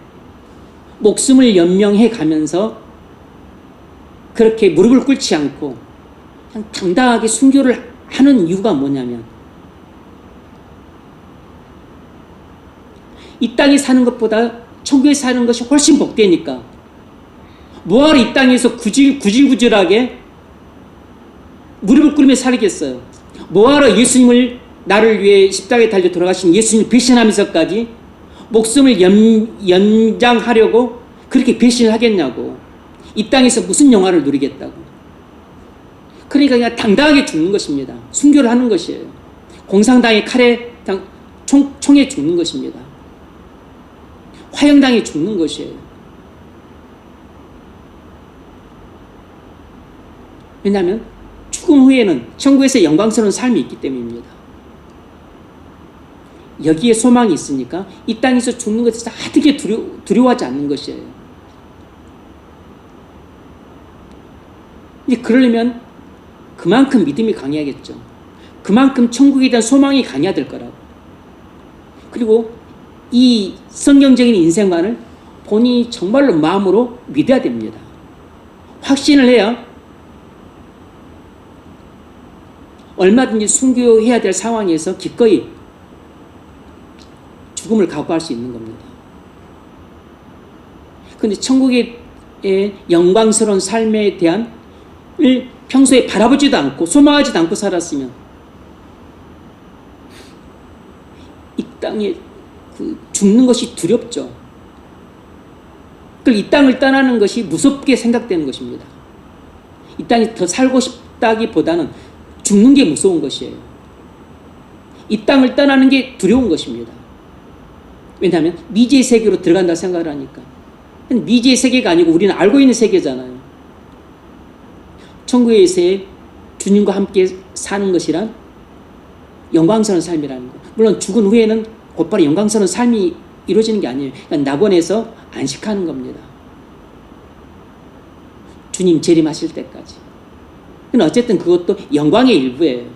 목숨을 연명해 가면서 그렇게 무릎을 꿇지 않고 그냥 당당하게 순교를 하는 이유가 뭐냐면 이 땅에 사는 것보다 천국에 사는 것이 훨씬 복되니까 뭐하러 이 땅에서 구질구질하게 무릎을 꿇으며 살겠어요. 뭐하러 예수님을 나를 위해 십자가에 달려 돌아가신 예수님을 배신하면서까지 목숨을 연장하려고 그렇게 배신을 하겠냐고. 이 땅에서 무슨 영화를 누리겠다고. 그러니까 그냥 당당하게 죽는 것입니다. 순교를 하는 것이에요. 공산당의 칼에 총에 죽는 것입니다. 화형당에 죽는 것이에요. 왜냐하면 죽음 후에는 천국에서 영광스러운 삶이 있기 때문입니다. 여기에 소망이 있으니까 이 땅에서 죽는 것에 하등에 두려워하지 않는 것이에요. 이제 그러려면 그만큼 믿음이 강해야겠죠. 그만큼 천국에 대한 소망이 강해야 될 거라고. 그리고 이 성경적인 인생관을 본인이 정말로 마음으로 믿어야 됩니다. 확신을 해야 얼마든지 순교해야 될 상황에서 기꺼이 죽음을 각오할 수 있는 겁니다. 그런데 천국의 영광스러운 삶에 대한 평소에 바라보지도 않고 소망하지도 않고 살았으면 이 땅에 죽는 것이 두렵죠. 이 땅을 떠나는 것이 무섭게 생각되는 것입니다. 이 땅에 더 살고 싶다기보다는 죽는 게 무서운 것이에요. 이 땅을 떠나는 게 두려운 것입니다. 왜냐하면 미지의 세계로 들어간다 생각을 하니까. 미지의 세계가 아니고 우리는 알고 있는 세계잖아요. 천국에서의 주님과 함께 사는 것이란 영광스러운 삶이라는 것. 물론 죽은 후에는 곧바로 영광스러운 삶이 이루어지는 게 아니에요. 그러니까 낙원에서 안식하는 겁니다. 주님 재림하실 때까지. 근데 어쨌든 그것도 영광의 일부예요.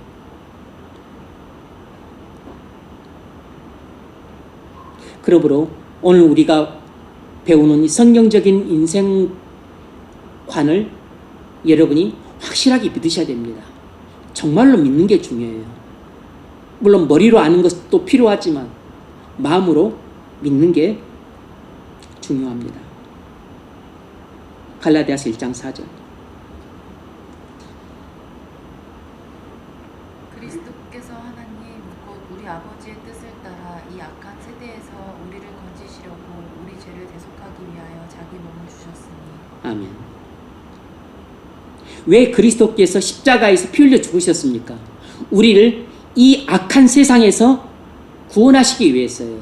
그러므로 오늘 우리가 배우는 이 성경적인 인생관을 여러분이 확실하게 믿으셔야 됩니다. 정말로 믿는 게 중요해요. 물론 머리로 아는 것도 필요하지만 마음으로 믿는 게 중요합니다. 갈라디아서 1장 4절. 그리스도께서 하나님 곧 우리 아버지의 뜻을 따라 이 악한 세대에서 우리를 건지시려고 우리 죄를 대속하기 위하여 자기 몸을 주셨으니. 아멘. 왜 그리스도께서 십자가에서 피 흘려 죽으셨습니까? 우리를 이 악한 세상에서 구원하시기 위해서요.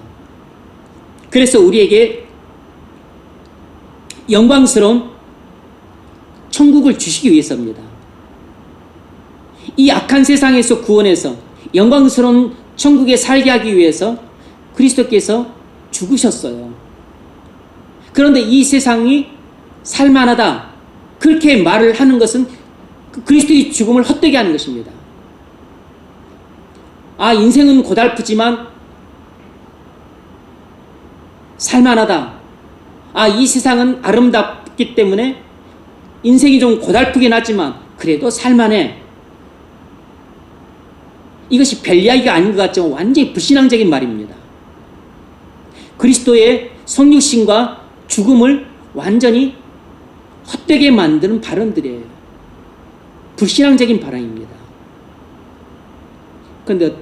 그래서 우리에게 영광스러운 천국을 주시기 위해서입니다. 이 악한 세상에서 구원해서 영광스러운 천국에 살게 하기 위해서 그리스도께서 죽으셨어요. 그런데 이 세상이 살만하다 그렇게 말을 하는 것은 그리스도의 죽음을 헛되게 하는 것입니다. 아, 인생은 고달프지만 살만하다. 아, 이 세상은 아름답기 때문에 인생이 좀 고달프긴 하지만 그래도 살만해. 이것이 별 이야기가 아닌 것 같지만 완전히 불신앙적인 말입니다. 그리스도의 성육신과 죽음을 완전히 헛되게 만드는 발언들이에요. 불신앙적인 발언입니다. 그런데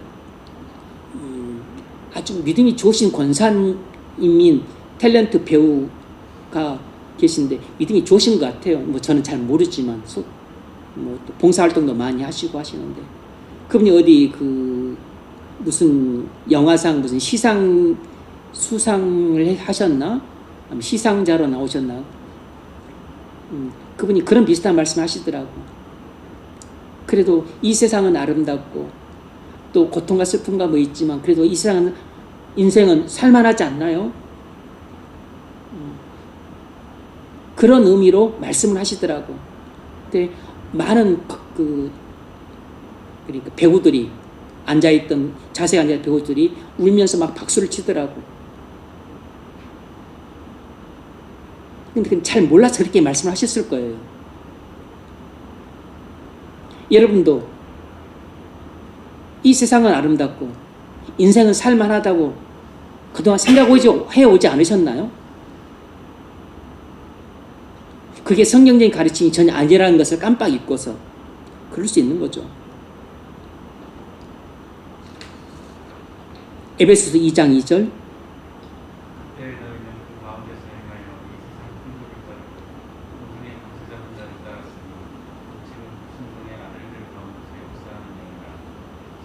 아주 믿음이 좋으신 권사님인 탤런트 배우가 계신데 믿음이 좋으신 것 같아요. 뭐 저는 잘 모르지만 뭐 또 봉사활동도 많이 하시고 하시는데 그분이 어디 그 무슨 영화상 무슨 시상 수상을 하셨나? 시상자로 나오셨나? 그분이 그런 비슷한 말씀 하시더라고. 그래도 이 세상은 아름답고 또 고통과 슬픔과 뭐 있지만 그래도 이 세상은 인생은 살만하지 않나요? 그런 의미로 말씀을 하시더라고. 근데 많은 그러니까 배우들이 앉아있던 자세히 앉아있던 배우들이 울면서 막 박수를 치더라고. 근데 잘 몰라서 그렇게 말씀을 하셨을 거예요. 여러분도 이 세상은 아름답고 인생은 살만하다고 그동안 생각해오지 않으셨나요? 그게 성경적인 가르침이 전혀 아니라는 것을 깜빡 잊고서 그럴 수 있는 거죠. 에베소서 2장 2절 그때 너희는 그 가운데서 행하여 이 세상 풍조를 따르고 그분의 감사자는 자를 따랐으니 지금 순종의 아들들 가운데서 역사하는 영이라.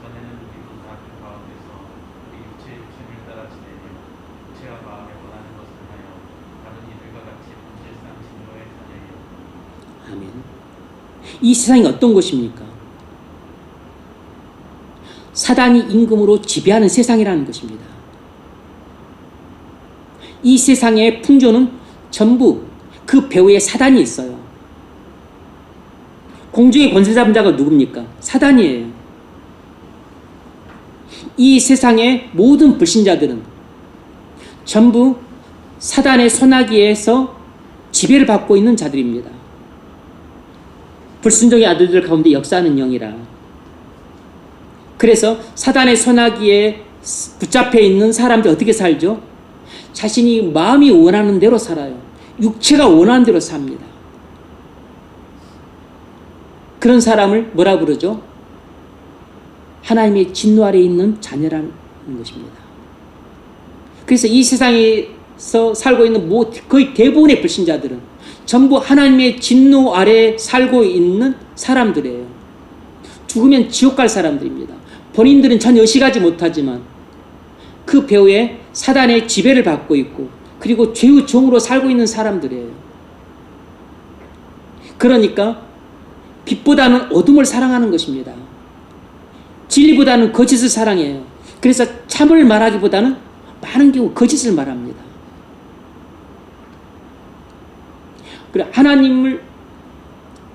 전에는 우리도 다 그 가운데서 우리 육체의 욕심을 따라 지내며 육체와 마음에 원하는 것을 하여 다른 이들과 같이 본질상 진노의 자녀이요. 아멘. 이 세상이 어떤 곳입니까? 사단이 임금으로 지배하는 세상이라는 것입니다. 이 세상의 풍조는 전부 그 배후에 사단이 있어요. 공중의 권세 잡은 자가 누굽니까? 사단이에요. 이 세상의 모든 불신자들은 전부 사단의 손아귀에서 지배를 받고 있는 자들입니다. 불순종의 아들들 가운데 역사하는 영이라. 그래서 사단의 손아귀에 붙잡혀 있는 사람들 어떻게 살죠? 자신이 마음이 원하는 대로 살아요. 육체가 원하는 대로 삽니다. 그런 사람을 뭐라 부르죠? 하나님의 진노 아래에 있는 자녀라는 것입니다. 그래서 이 세상에서 살고 있는 거의 대부분의 불신자들은 전부 하나님의 진노 아래에 살고 있는 사람들이에요. 죽으면 지옥 갈 사람들입니다. 본인들은 전혀 의식하지 못하지만 그 배후에 사단의 지배를 받고 있고 그리고 죄의 종으로 살고 있는 사람들이에요. 그러니까 빛보다는 어둠을 사랑하는 것입니다. 진리보다는 거짓을 사랑해요. 그래서 참을 말하기보다는 많은 경우 거짓을 말합니다. 그래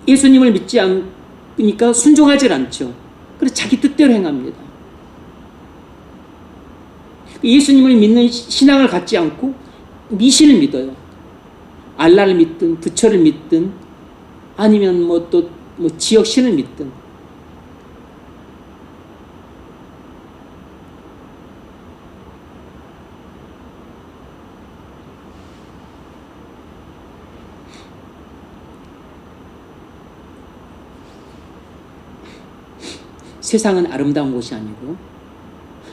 예수님을 믿지 않으니까 순종하지 않죠. 그래서 자기 뜻대로 행합니다. 예수님을 믿는 신앙을 갖지 않고 미신을 믿어요. 알라를 믿든 부처를 믿든 아니면 또 지역 신을 믿든. 세상은 아름다운 곳이 아니고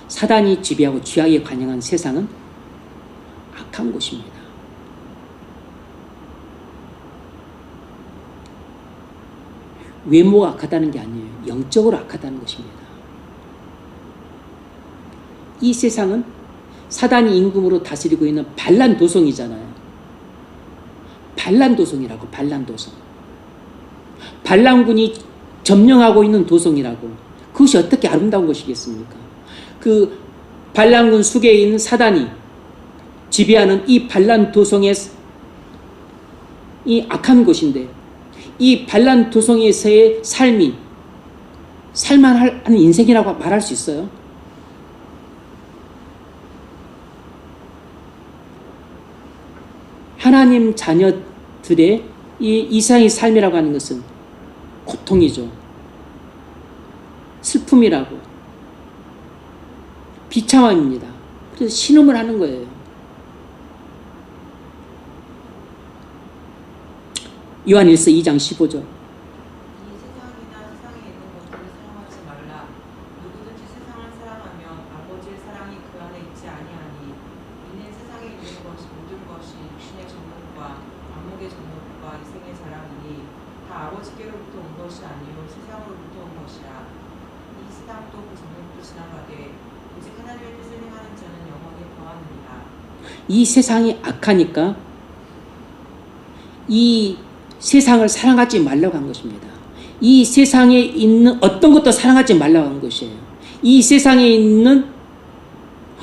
사단이 지배하고 죄악에 관영한 세상은 악한 곳입니다. 외모가 악하다는 게 아니에요. 영적으로 악하다는 것입니다. 이 세상은 사단이 임금으로 다스리고 있는 반란도성이잖아요. 반란도성이라고. 반란도성. 반란군이 점령하고 있는 도성이라고. 그것이 어떻게 아름다운 것이겠습니까? 그 반란군 숙에 있는 사단이 지배하는 이 반란도성의 이 악한 곳인데 이 반란도성에서의 삶이 살만한 인생이라고 말할 수 있어요? 하나님 자녀들의 이 이상의 삶이라고 하는 것은 고통이죠. 슬픔이라고. 비참함입니다. 그래서 신음을 하는 거예요. 요한 1서 2장 15절. 이 세상이나 세상에 있는 것들을 사랑하지 말라. 누구든지 세상을 사랑하면 아버지의 사랑이 그 안에 있지 아니하니 이는 세상에 있는 모든 것이 육신의 정욕과 안목의 아버지께로부터 온 것이 아니요 세상으로부터 온 것이라. 이 세상도 그 정욕도 지나가되 오직 하나님의 뜻을 행하는 자는 영원히 거하느니라. 이 세상이 악하니까 이 세상을 사랑하지 말라고 한 것입니다. 이 세상에 있는 어떤 것도 사랑하지 말라고 한 것이에요. 이 세상에 있는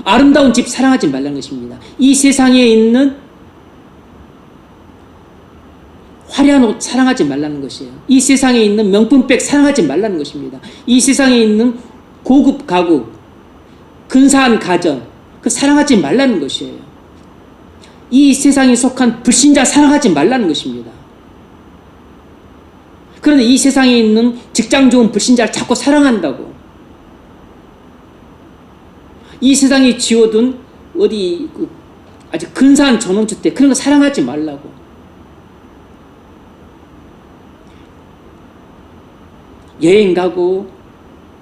아름다운 집 사랑하지 말라는 것입니다. 이 세상에 있는 화려한 옷 사랑하지 말라는 것이에요. 이 세상에 있는 명품백 사랑하지 말라는 것입니다. 이 세상에 있는 고급 가구, 근사한 가전, 그 사랑하지 말라는 것이에요. 이 세상에 속한 불신자 사랑하지 말라는 것입니다. 그런데 이 세상에 있는 직장 좋은 불신자를 자꾸 사랑한다고. 이 세상에 지어둔 어디 아주 근사한 전원주택 그런 거 사랑하지 말라고. 여행 가고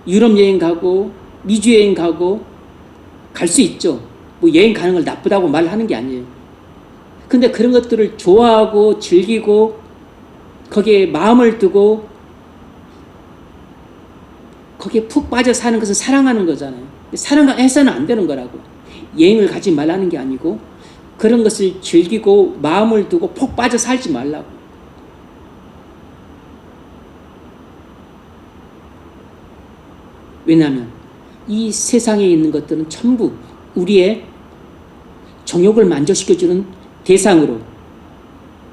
유럽 여행 가고 미주 여행 가고 갈 수 있죠. 뭐 여행 가는 걸 나쁘다고 말하는 게 아니에요. 근데 그런 것들을 좋아하고 즐기고 거기에 마음을 두고 거기에 푹 빠져 사는 것은 사랑하는 거잖아요. 사랑해서는 안 되는 거라고. 여행을 가지 말라는 게 아니고 그런 것을 즐기고 마음을 두고 푹 빠져 살지 말라고. 왜냐하면 이 세상에 있는 것들은 전부 우리의 정욕을 만족시켜주는 대상으로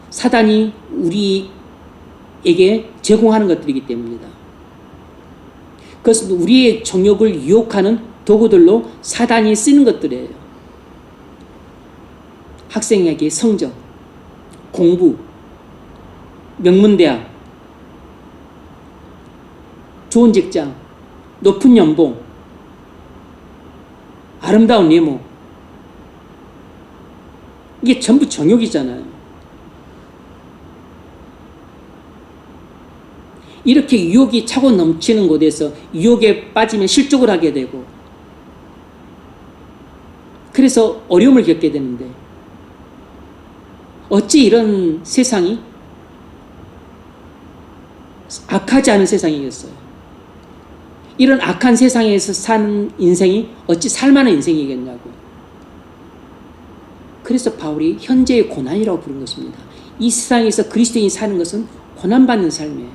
사단이 우리에게 제공하는 것들이기 때문입니다. 그것은 우리의 정욕을 유혹하는 도구들로 사단이 쓰는 것들이에요. 학생에게 성적, 공부, 명문대학, 좋은 직장, 높은 연봉, 아름다운 외모, 이게 전부 정욕이잖아요. 이렇게 유혹이 차고 넘치는 곳에서 유혹에 빠지면 실족을 하게 되고 그래서 어려움을 겪게 되는데 어찌 이런 세상이 악하지 않은 세상이겠어요? 이런 악한 세상에서 사는 인생이 어찌 살만한 인생이겠냐고. 그래서 바울이 현재의 고난이라고 부른 것입니다. 이 세상에서 그리스도인이 사는 것은 고난받는 삶이에요.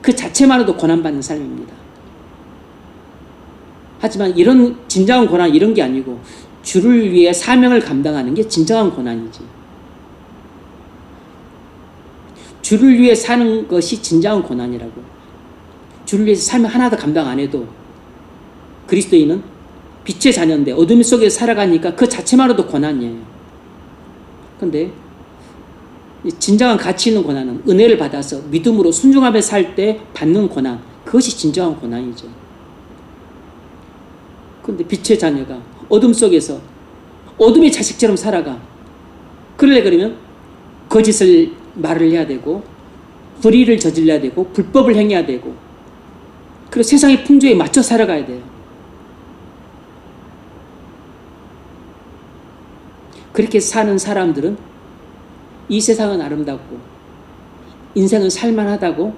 그 자체만으로도 고난받는 삶입니다. 하지만 이런 진정한 고난 이런 게 아니고 주를 위해 사명을 감당하는 게 진정한 고난이지. 주를 위해 사는 것이 진정한 고난이라고. 주를 위해서 삶을 하나도 감당 안 해도 그리스도인은 빛의 자녀인데 어둠 속에 살아가니까 그 자체만으로도 고난이에요. 그런데 진정한 가치 있는 고난은 은혜를 받아서 믿음으로 순종하며 살 때 받는 고난, 그것이 진정한 고난이죠. 그런데 빛의 자녀가 어둠 속에서 어둠의 자식처럼 살아가. 그러면 거짓을 말을 해야 되고 불의를 저질러야 되고 불법을 행해야 되고 그리고 세상의 풍조에 맞춰 살아가야 돼요. 그렇게 사는 사람들은 이 세상은 아름답고 인생은 살만하다고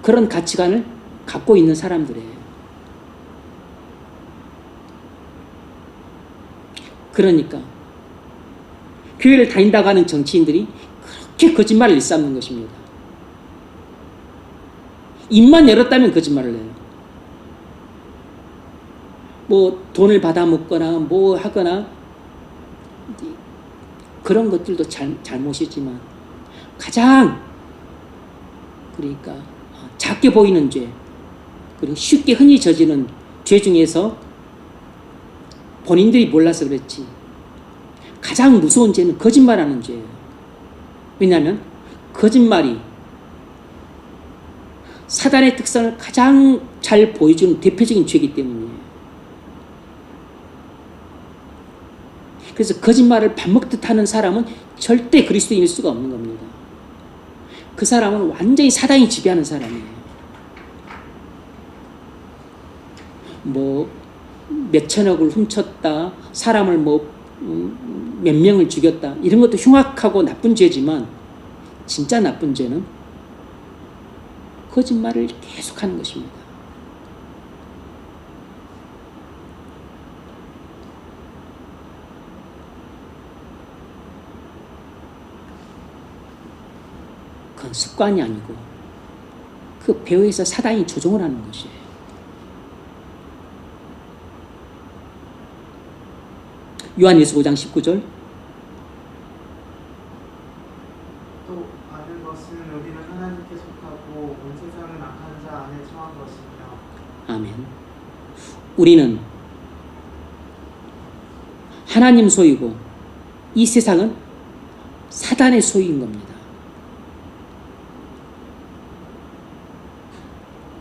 그런 가치관을 갖고 있는 사람들이에요. 그러니까 교회를 다닌다고 하는 정치인들이 그렇게 거짓말을 일삼는 것입니다. 입만 열었다면 거짓말을 해요. 뭐 돈을 받아 먹거나 뭐 하거나 그런 것들도 잘못이지만 가장 그러니까 작게 보이는 죄 그리고 쉽게 흔히 저지른 죄 중에서 본인들이 몰라서 그렇지 가장 무서운 죄는 거짓말하는 죄예요. 왜냐하면 거짓말이 사단의 특성을 가장 잘 보여주는 대표적인 죄이기 때문이에요. 그래서 거짓말을 밥 먹듯 하는 사람은 절대 그리스도인일 수가 없는 겁니다. 그 사람은 완전히 사단이 지배하는 사람이에요. 뭐 몇천억을 훔쳤다, 사람을 몇 명을 죽였다 이런 것도 흉악하고 나쁜 죄지만 진짜 나쁜 죄는 거짓말을 계속하는 것입니다. 그건 습관이 아니고 그 배후에서 사단이 조종을 하는 것이에요. 요한일서 5장 19절. 또 아는 것은 우리는 하나님께 속하고 온 세상은 악한 자 안에 처한 것이며 아멘. 우리는 하나님 소유고 이 세상은 사단의 소유인 겁니다.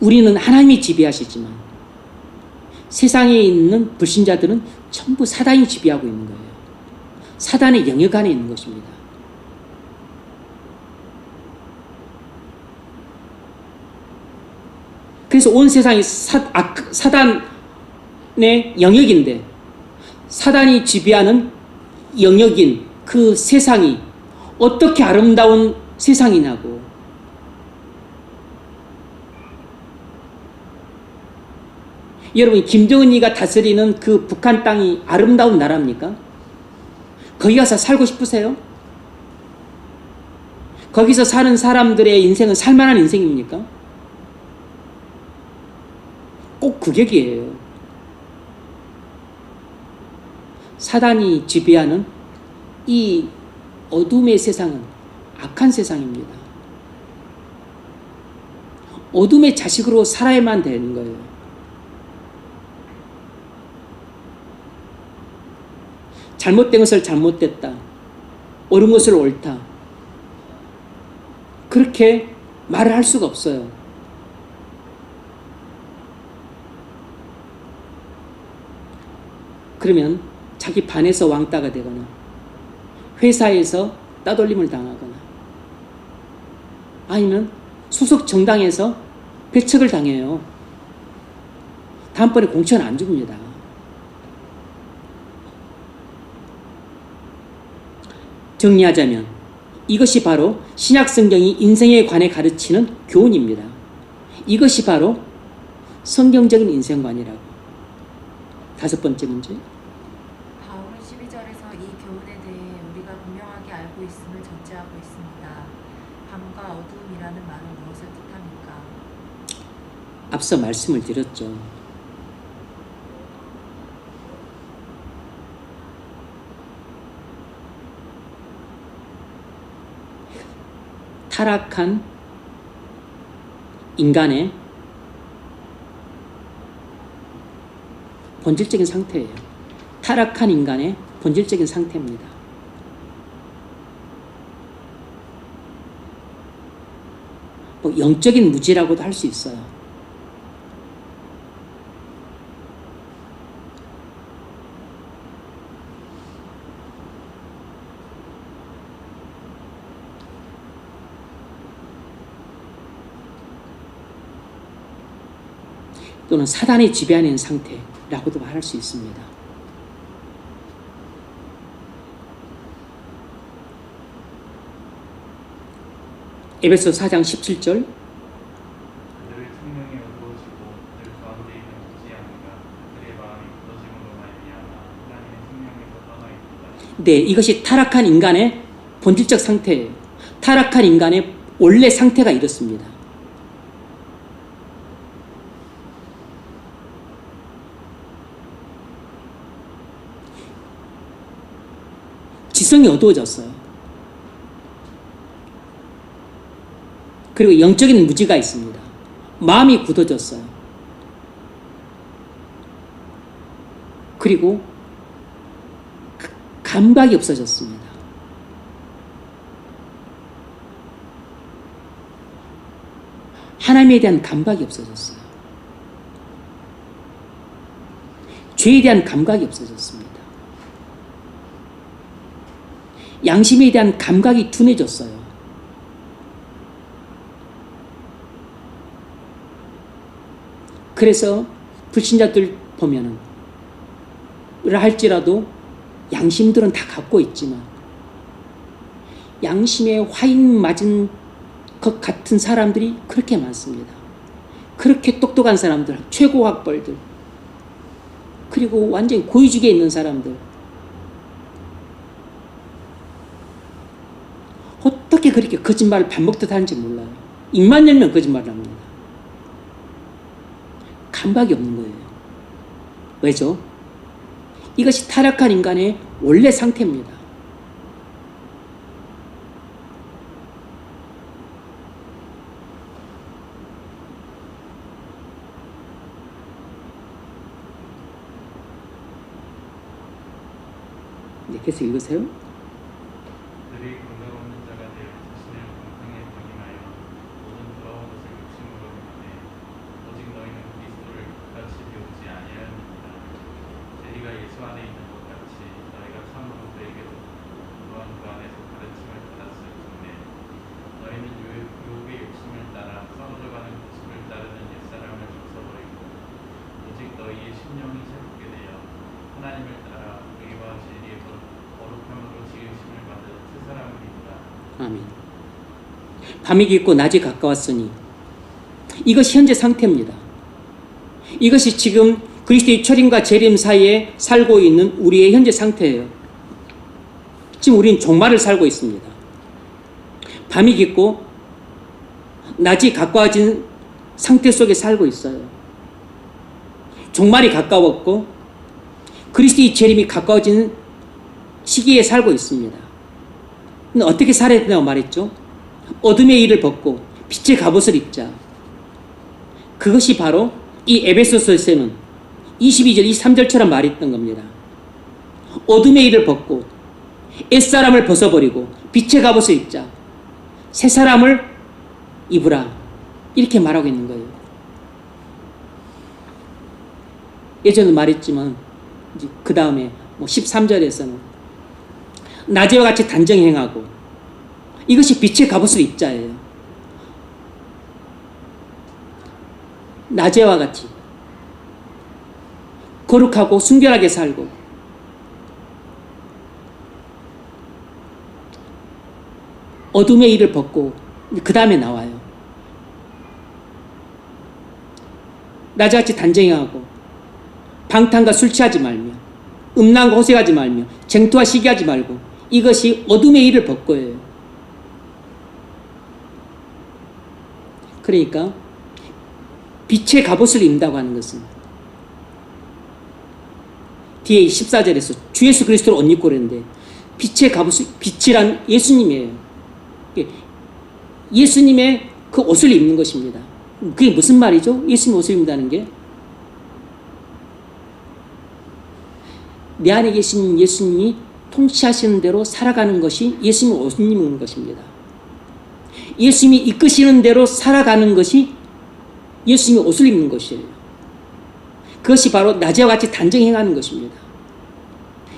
우리는 하나님이 지배하시지만 세상에 있는 불신자들은 전부 사단이 지배하고 있는 거예요. 사단의 영역 안에 있는 것입니다. 그래서 온 세상이 사단의 영역인데 사단이 지배하는 영역인 그 세상이 어떻게 아름다운 세상이냐고. 여러분, 김정은이가 다스리는 그 북한 땅이 아름다운 나라입니까? 거기 가서 살고 싶으세요? 거기서 사는 사람들의 인생은 살만한 인생입니까? 꼭 극역이에요. 사단이 지배하는 이 어둠의 세상은 악한 세상입니다. 어둠의 자식으로 살아야만 되는 거예요. 잘못된 것을 잘못됐다, 옳은 것을 옳다, 그렇게 말을 할 수가 없어요. 그러면 자기 반에서 왕따가 되거나 회사에서 따돌림을 당하거나 아니면 소속 정당에서 배척을 당해요. 다음번에 공천 안 줍니다. 정리하자면 이것이 바로 신약 성경이 인생에 관해 가르치는 교훈입니다. 이것이 바로 성경적인 인생관이라고. 다섯 번째 문제. 바울은 12절에서 이 교훈에 대해 우리가 분명하게 알고 있음을 전제하고 있습니다. 밤과 어두움이라는 말은 무엇을 뜻합니까? 앞서 말씀을 드렸죠. 타락한 인간의 본질적인 상태예요. 타락한 인간의 본질적인 상태입니다. 뭐 영적인 무지라고도 할 수 있어요. 또는 사단이 지배하는 상태라고도 말할 수 있습니다. 에베소 4장 17절. 그들의 생명이 어두워지고 그들 가운데 있는 무지 않으가 그들의 마음이 굳어짐으로 말미암아 하나님의 생명에서 떠나 있다. 네, 이것이 타락한 인간의 본질적 상태예요. 타락한 인간의 원래 상태가 이렇습니다. 지성이 어두워졌어요. 그리고 영적인 무지가 있습니다. 마음이 굳어졌어요. 그리고 감각이 없어졌습니다. 하나님에 대한 감각이 없어졌어요. 죄에 대한 감각이 없어졌습니다. 양심에 대한 감각이 둔해졌어요. 그래서 불신자들 보면은 할지라도 양심들은 다 갖고 있지만 양심에 화인 맞은 것 같은 사람들이 그렇게 많습니다. 그렇게 똑똑한 사람들, 최고 학벌들, 그리고 완전히 고위직에 있는 사람들, 어떻게 그렇게 거짓말을 밥 먹듯 하는지 몰라요. 입만 열면 거짓말을 합니다. 감각이 없는 거예요. 왜죠? 이것이 타락한 인간의 원래 상태입니다. 네, 계속 읽으세요. 그들이 공덕 없는 자가 되어 자신을 공평에 부인하여 모든 더러운 것을 욕심으로 행하되 오직 너희는 그리스도를 같이 배우지 아니하였느니라. 제리가 예수 안에 있는 것 같이 너희가 참으로 그에게로 또한 그 안에서 가르침을 받았을 뿐에 너희는 유혹의 욕심을 따라 썩어져가는 모습을 따르는 옛사람을 벗어버리고 오직 너희의 심령이 새롭게 되어 하나님을 따라 의와 진리의 거룩함으로 지으심을 받은 새 사람을 입으라. 아멘. 밤이 깊고 낮이 가까웠으니 이것이 현재 상태입니다. 이것이 지금 그리스도의 초림과 재림 사이에 살고 있는 우리의 현재 상태예요. 지금 우리는 종말을 살고 있습니다. 밤이 깊고 낮이 가까워진 상태 속에 살고 있어요. 종말이 가까웠고 그리스도의 재림이 가까워진 시기에 살고 있습니다. 근데 어떻게 살아야 된다고 말했죠? 어둠의 일을 벗고 빛의 갑옷을 입자. 그것이 바로 이 에베소서에서는 22절, 23절처럼 말했던 겁니다. 어둠의 일을 벗고 옛사람을 벗어버리고 빛의 갑옷을 입자. 새 사람을 입으라. 이렇게 말하고 있는 거예요. 예전에 말했지만 그 다음에 13절에서는 낮에와 같이 단정히 행하고 이것이 빛의 갑옷을 입자예요. 낮에와 같이 거룩하고 순결하게 살고 어둠의 일을 벗고 그 다음에 나와요. 낮에 같이 단정히 하고 방탕과 술 취하지 말며 음란과 호색하지 말며 쟁투와 시기하지 말고 이것이 어둠의 일을 벗고예요. 그러니까 빛의 갑옷을 입는다고 하는 것은 뒤에 14절에서 주 예수 그리스도를 옷 입고 그랬는데 빛의 갑옷을, 빛이란 예수님이에요. 예수님의 그 옷을 입는 것입니다. 그게 무슨 말이죠? 예수님 옷을 입는다는 게 내 안에 계신 예수님이 통치하시는 대로 살아가는 것이 예수님의 옷을 입는 것입니다. 예수님이 이끄시는 대로 살아가는 것이 예수님의 옷을 입는 것이에요. 그것이 바로 낮에와 같이 단정히 행하는 것입니다.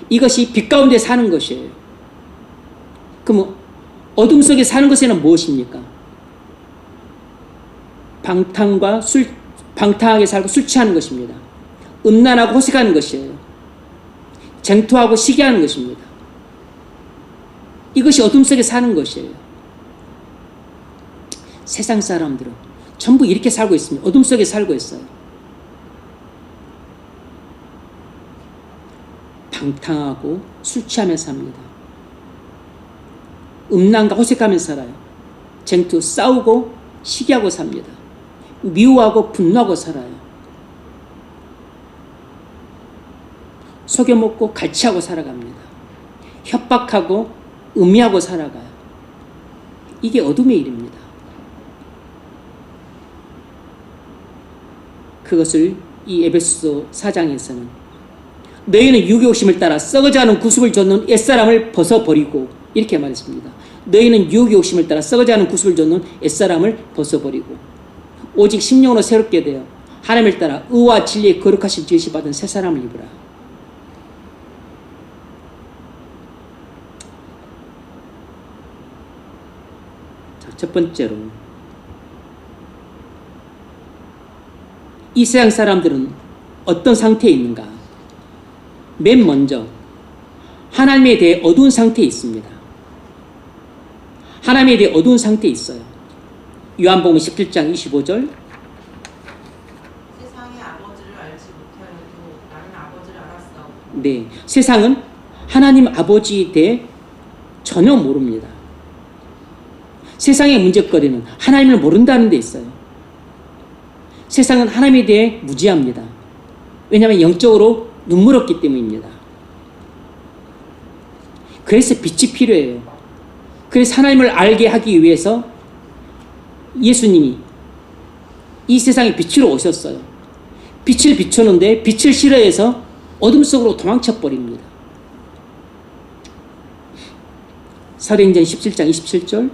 이것이 빛 가운데 사는 것이에요. 그럼 어둠 속에 사는 것에는 무엇입니까? 방탕하게 살고 술 취하는 것입니다. 음란하고 호색하는 것이에요. 쟁투하고 시기하는 것입니다. 이것이 어둠 속에 사는 것이에요. 세상 사람들은 전부 이렇게 살고 있습니다. 어둠 속에 살고 있어요. 방탕하고 술 취하며 삽니다. 음란과 호색하며 살아요. 쟁투, 싸우고 시기하고 삽니다. 미워하고 분노하고 살아요. 속여먹고 갈취하고 살아갑니다. 협박하고 음해하고 살아가요. 이게 어둠의 일입니다. 그것을 이 에베소서 4장에서는 너희는 육의 욕심을 따라 썩어져가는 구습을 좇는 옛사람을 벗어버리고 이렇게 말했습니다. 너희는 육의 욕심을 따라 썩어져가는 구습을 좇는 옛사람을 벗어버리고 오직 심령으로 새롭게 되어 하나님을 따라 의와 진리의 거룩하신 지으시 받은 새 사람을 입으라. 첫 번째로 이 세상 사람들은 어떤 상태에 있는가? 맨 먼저 하나님에 대해 어두운 상태에 있습니다. 하나님에 대해 어두운 상태에 있어요. 요한복음 17장 25절. 세상의 아버지를 알지 못하여도 나는 아버지를 알았사오고 네, 세상은 하나님 아버지에 대해 전혀 모릅니다. 세상의 문제거리는 하나님을 모른다는 데 있어요. 세상은 하나님에 대해 무지합니다. 왜냐하면 영적으로 눈물없기 때문입니다. 그래서 빛이 필요해요. 그래서 하나님을 알게 하기 위해서 예수님이 이 세상에 빛으로 오셨어요. 빛을 비추는데 빛을 싫어해서 어둠 속으로 도망쳐 버립니다. 사도행전 17장 27절.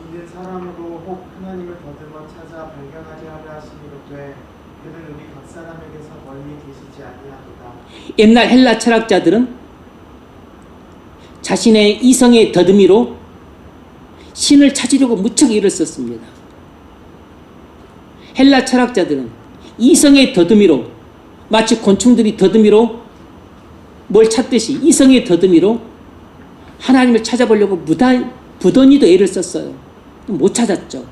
이는 사람으로 혹 하나님을 더듬어 찾아 발견하려 하려 하시니로되 그는 우리 각 사람에게서 멀리 계시지 아니하도다. 옛날 헬라 철학자들은 자신의 이성의 더듬이로 신을 찾으려고 무척 애를 썼습니다. 헬라 철학자들은 이성의 더듬이로, 마치 곤충들이 더듬이로 뭘 찾듯이 이성의 더듬이로 하나님을 찾아보려고 부더니도 애를 썼어요. 못 찾았죠.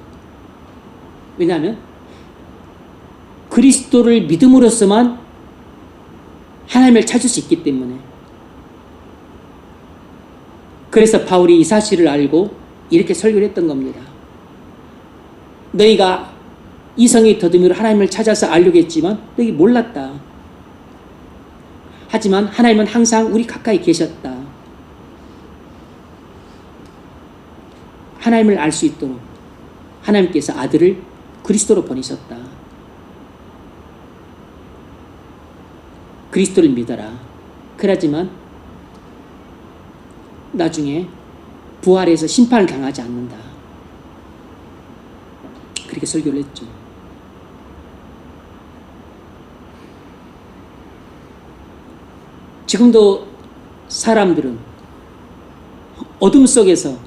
왜냐하면 그리스도를 믿음으로써만 하나님을 찾을 수 있기 때문에. 그래서 바울이 이 사실을 알고 이렇게 설교를 했던 겁니다. 너희가 이성의 더듬이로 하나님을 찾아서 알려고 했지만 너희 몰랐다. 하지만 하나님은 항상 우리 가까이 계셨다. 하나님을 알 수 있도록 하나님께서 아들을 그리스도로 보내셨다. 그리스도를 믿어라. 그러지만 나중에 부활해서 심판을 당하지 않는다. 그렇게 설교를 했죠. 지금도 사람들은 어둠 속에서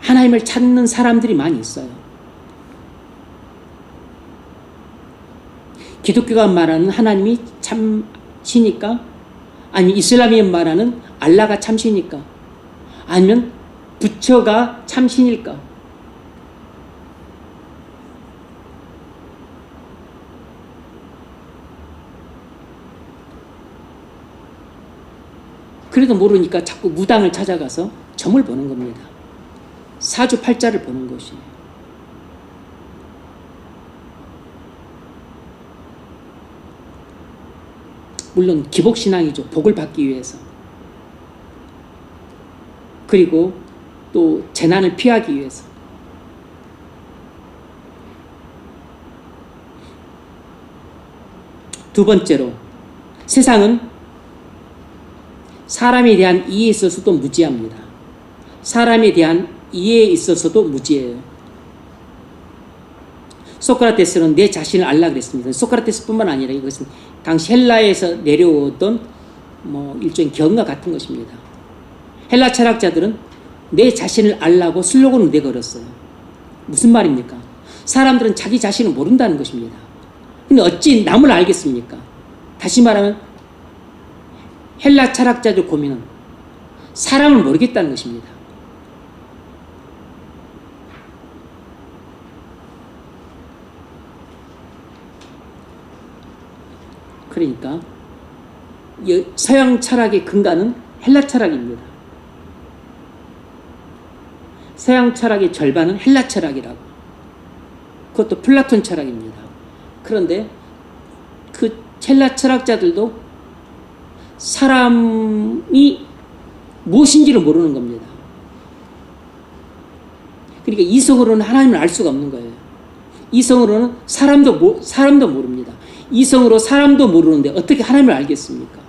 하나님을 찾는 사람들이 많이 있어요. 기독교가 말하는 하나님이 참시니까, 아니면 이슬람이 말하는 알라가 참시니까, 아니면 부처가 참신일까? 그래도 모르니까 자꾸 무당을 찾아가서 점을 보는 겁니다. 사주팔자를 보는 것이에요. 물론 기복신앙이죠. 복을 받기 위해서. 그리고 또 재난을 피하기 위해서. 두 번째로, 세상은 사람에 대한 이해에 있어서도 무지합니다. 사람에 대한 이해에 있어서도 무지해요. 소크라테스는 내 자신을 알라 그랬습니다. 소크라테스뿐만 아니라 이것은 당시 헬라에서 내려오던 일종의 경과 같은 것입니다. 헬라 철학자들은 내 자신을 알라고 슬로건을 내걸었어요. 무슨 말입니까? 사람들은 자기 자신을 모른다는 것입니다. 근데 어찌 남을 알겠습니까? 다시 말하면 헬라 철학자들 고민은 사람을 모르겠다는 것입니다. 그러니까 서양 철학의 근간은 헬라 철학입니다. 서양 철학의 절반은 헬라 철학이라고. 그것도 플라톤 철학입니다. 그런데 그 헬라 철학자들도 사람이 무엇인지를 모르는 겁니다. 그러니까 이성으로는 하나님을 알 수가 없는 거예요. 이성으로는 사람도 모릅니다. 이성으로 사람도 모르는데 어떻게 하나님을 알겠습니까?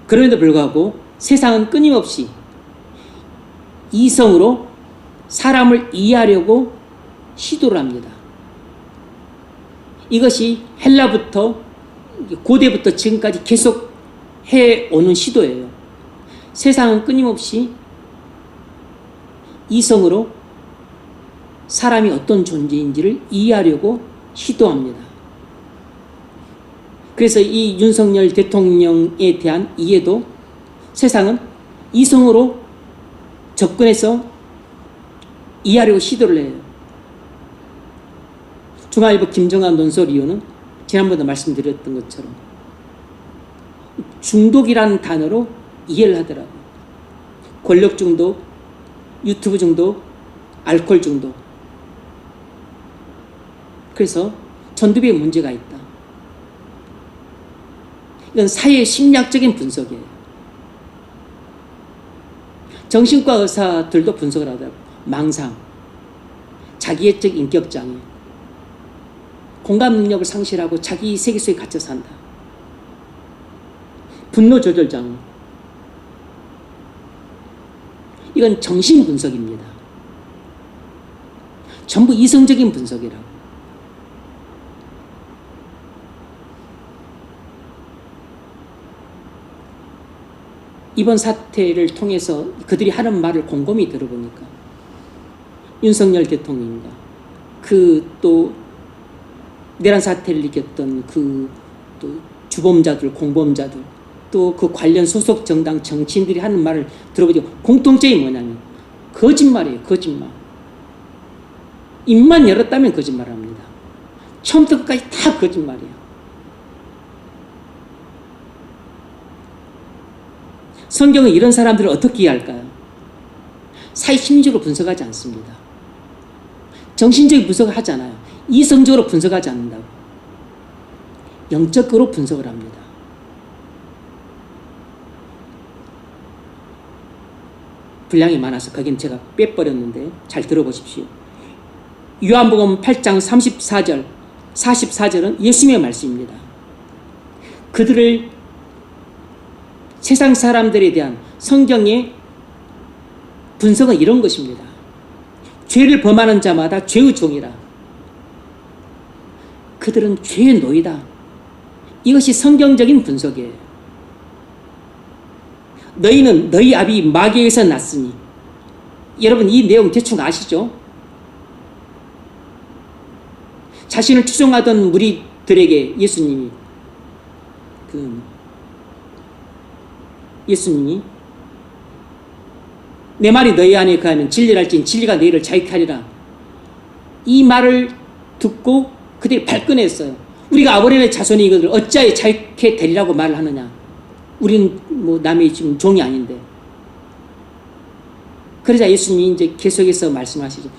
그럼에도 불구하고 세상은 끊임없이 이성으로 사람을 이해하려고 시도를 합니다. 이것이 헬라부터 고대부터 지금까지 계속 해오는 시도예요. 세상은 끊임없이 이성으로 사람이 어떤 존재인지를 이해하려고 시도합니다. 그래서 이 윤석열 대통령에 대한 이해도 세상은 이성으로 접근해서 이해하려고 시도를 해요. 중앙일보 김정한 논설위원은 지난번에 말씀드렸던 것처럼 중독이라는 단어로 이해를 하더라고요. 권력 중독, 유튜브 중독, 알코올 중독. 그래서 전두배에 문제가 있다. 이건 사회 심리학적인 분석이에요. 정신과 의사들도 분석을 하더라고요. 망상, 자기애적 인격장애, 공감 능력을 상실하고 자기 세계 속에 갇혀 산다. 분노 조절 장애. 이건 정신 분석입니다. 전부 이성적인 분석이라고. 이번 사태를 통해서 그들이 하는 말을 곰곰이 들어보니까 윤석열 대통령과 그 또 내란 사태를 일으켰던 그 또 주범자들, 공범자들, 또 그 관련 소속 정당 정치인들이 하는 말을 들어보니까 공통점이 뭐냐면 거짓말이에요. 거짓말. 입만 열었다면 거짓말합니다. 처음부터 끝까지 다 거짓말이에요. 성경은 이런 사람들을 어떻게 이해할까요? 사회 심리적으로 분석하지 않습니다. 정신적인 분석을 하잖아요. 이성적으로 분석하지 않는다고. 영적으로 분석을 합니다. 분량이 많아서 거긴 제가 빼버렸는데 잘 들어보십시오. 요한복음 8장 34절, 44절은 예수님의 말씀입니다. 그들을 세상 사람들에 대한 성경의 분석은 이런 것입니다. 죄를 범하는 자마다 죄의 종이라. 그들은 죄의 노이다. 이것이 성경적인 분석이에요. 너희는 너희 아비 마귀에서 났으니. 여러분 이 내용 대충 아시죠? 자신을 추종하던 무리들에게 예수님이 내 말이 너희 안에 거하면 진리랄진 진리가 너희를 자유케 하리라. 이 말을 듣고 그들이 발끈했어요. 우리가 아브라함의 자손이 이것을 어찌하여 자유케 되리라고 말을 하느냐. 우리는 뭐 남의 지금 종이 아닌데. 그러자 예수님이 이제 계속해서 말씀하시죠.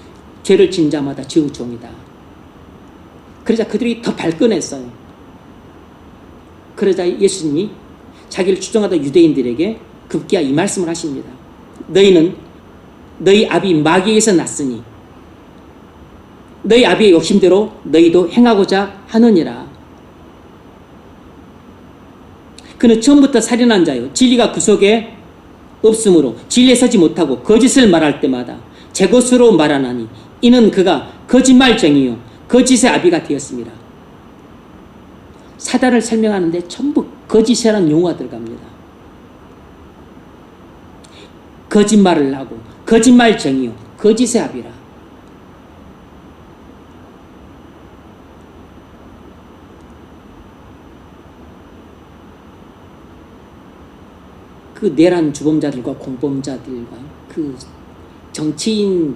죄를 진 자마다 죄의 종이다. 그러자 그들이 더 발끈했어요. 그러자 예수님이 자기를 추종하던 유대인들에게 급기야 이 말씀을 하십니다. 너희는 너희 아비 마귀에서 났으니 너희 아비의 욕심대로 너희도 행하고자 하느니라. 그는 처음부터 살인한 자요 진리가 그 속에 없으므로 진리에 서지 못하고 거짓을 말할 때마다 제 것으로 말하나니 이는 그가 거짓말쟁이요 거짓의 아비가 되었습니다. 사단을 설명하는데 전부 거짓이라는 용어가 들어갑니다. 거짓말을 하고 거짓말쟁이요 거짓의 아비라. 그 내란 주범자들과 공범자들과 그 정치인들을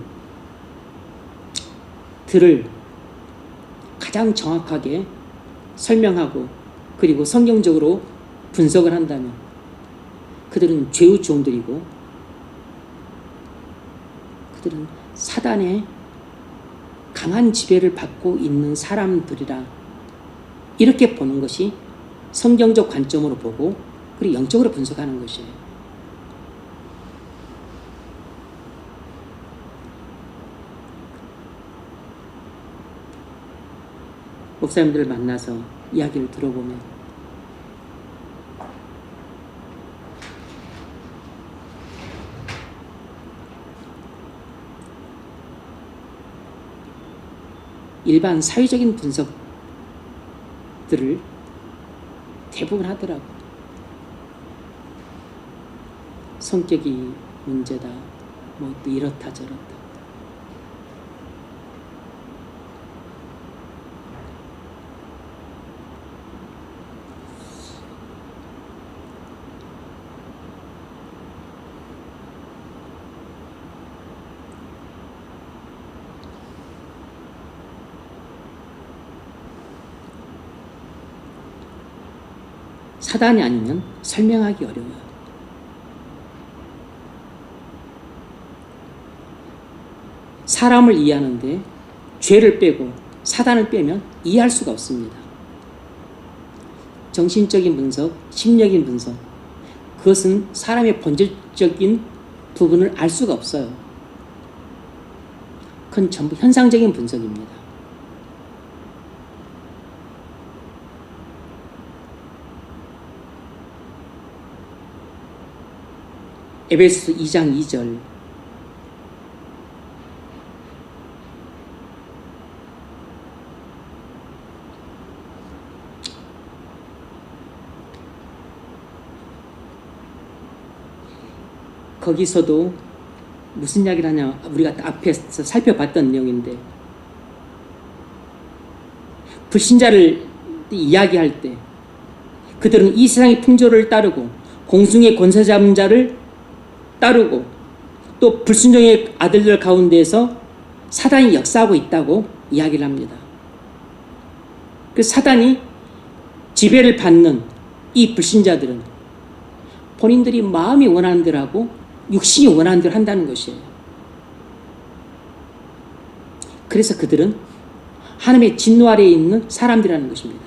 가장 정확하게 설명하고 그리고 성경적으로 분석을 한다면 그들은 죄의 종들이고 그들은 사단의 강한 지배를 받고 있는 사람들이라. 이렇게 보는 것이 성경적 관점으로 보고 그리고 영적으로 분석하는 것이에요. 목사님들을 만나서 이야기를 들어보면 일반 사회적인 분석들을 대부분 하더라고. 성격이 문제다. 뭐 또 이렇다 저렇다. 사단이 아니면 설명하기 어려워요. 사람을 이해하는데 죄를 빼고 사단을 빼면 이해할 수가 없습니다. 정신적인 분석, 심리적인 분석, 그것은 사람의 본질적인 부분을 알 수가 없어요. 그건 전부 현상적인 분석입니다. 에베소서 2장 2절 거기서도 무슨 이야기를 하냐, 우리가 앞에서 살펴봤던 내용인데, 불신자를 이야기할 때 그들은 이 세상의 풍조를 따르고 공중의 권세 잡은 자를 따르고 또 불순종의 아들들 가운데에서 사단이 역사하고 있다고 이야기를 합니다. 그 사단이 지배를 받는 이 불신자들은 본인들이 마음이 원하는 대로 하고 육신이 원하는 대로 한다는 것이에요. 그래서 그들은 하나님의 진노 아래에 있는 사람들이라는 것입니다.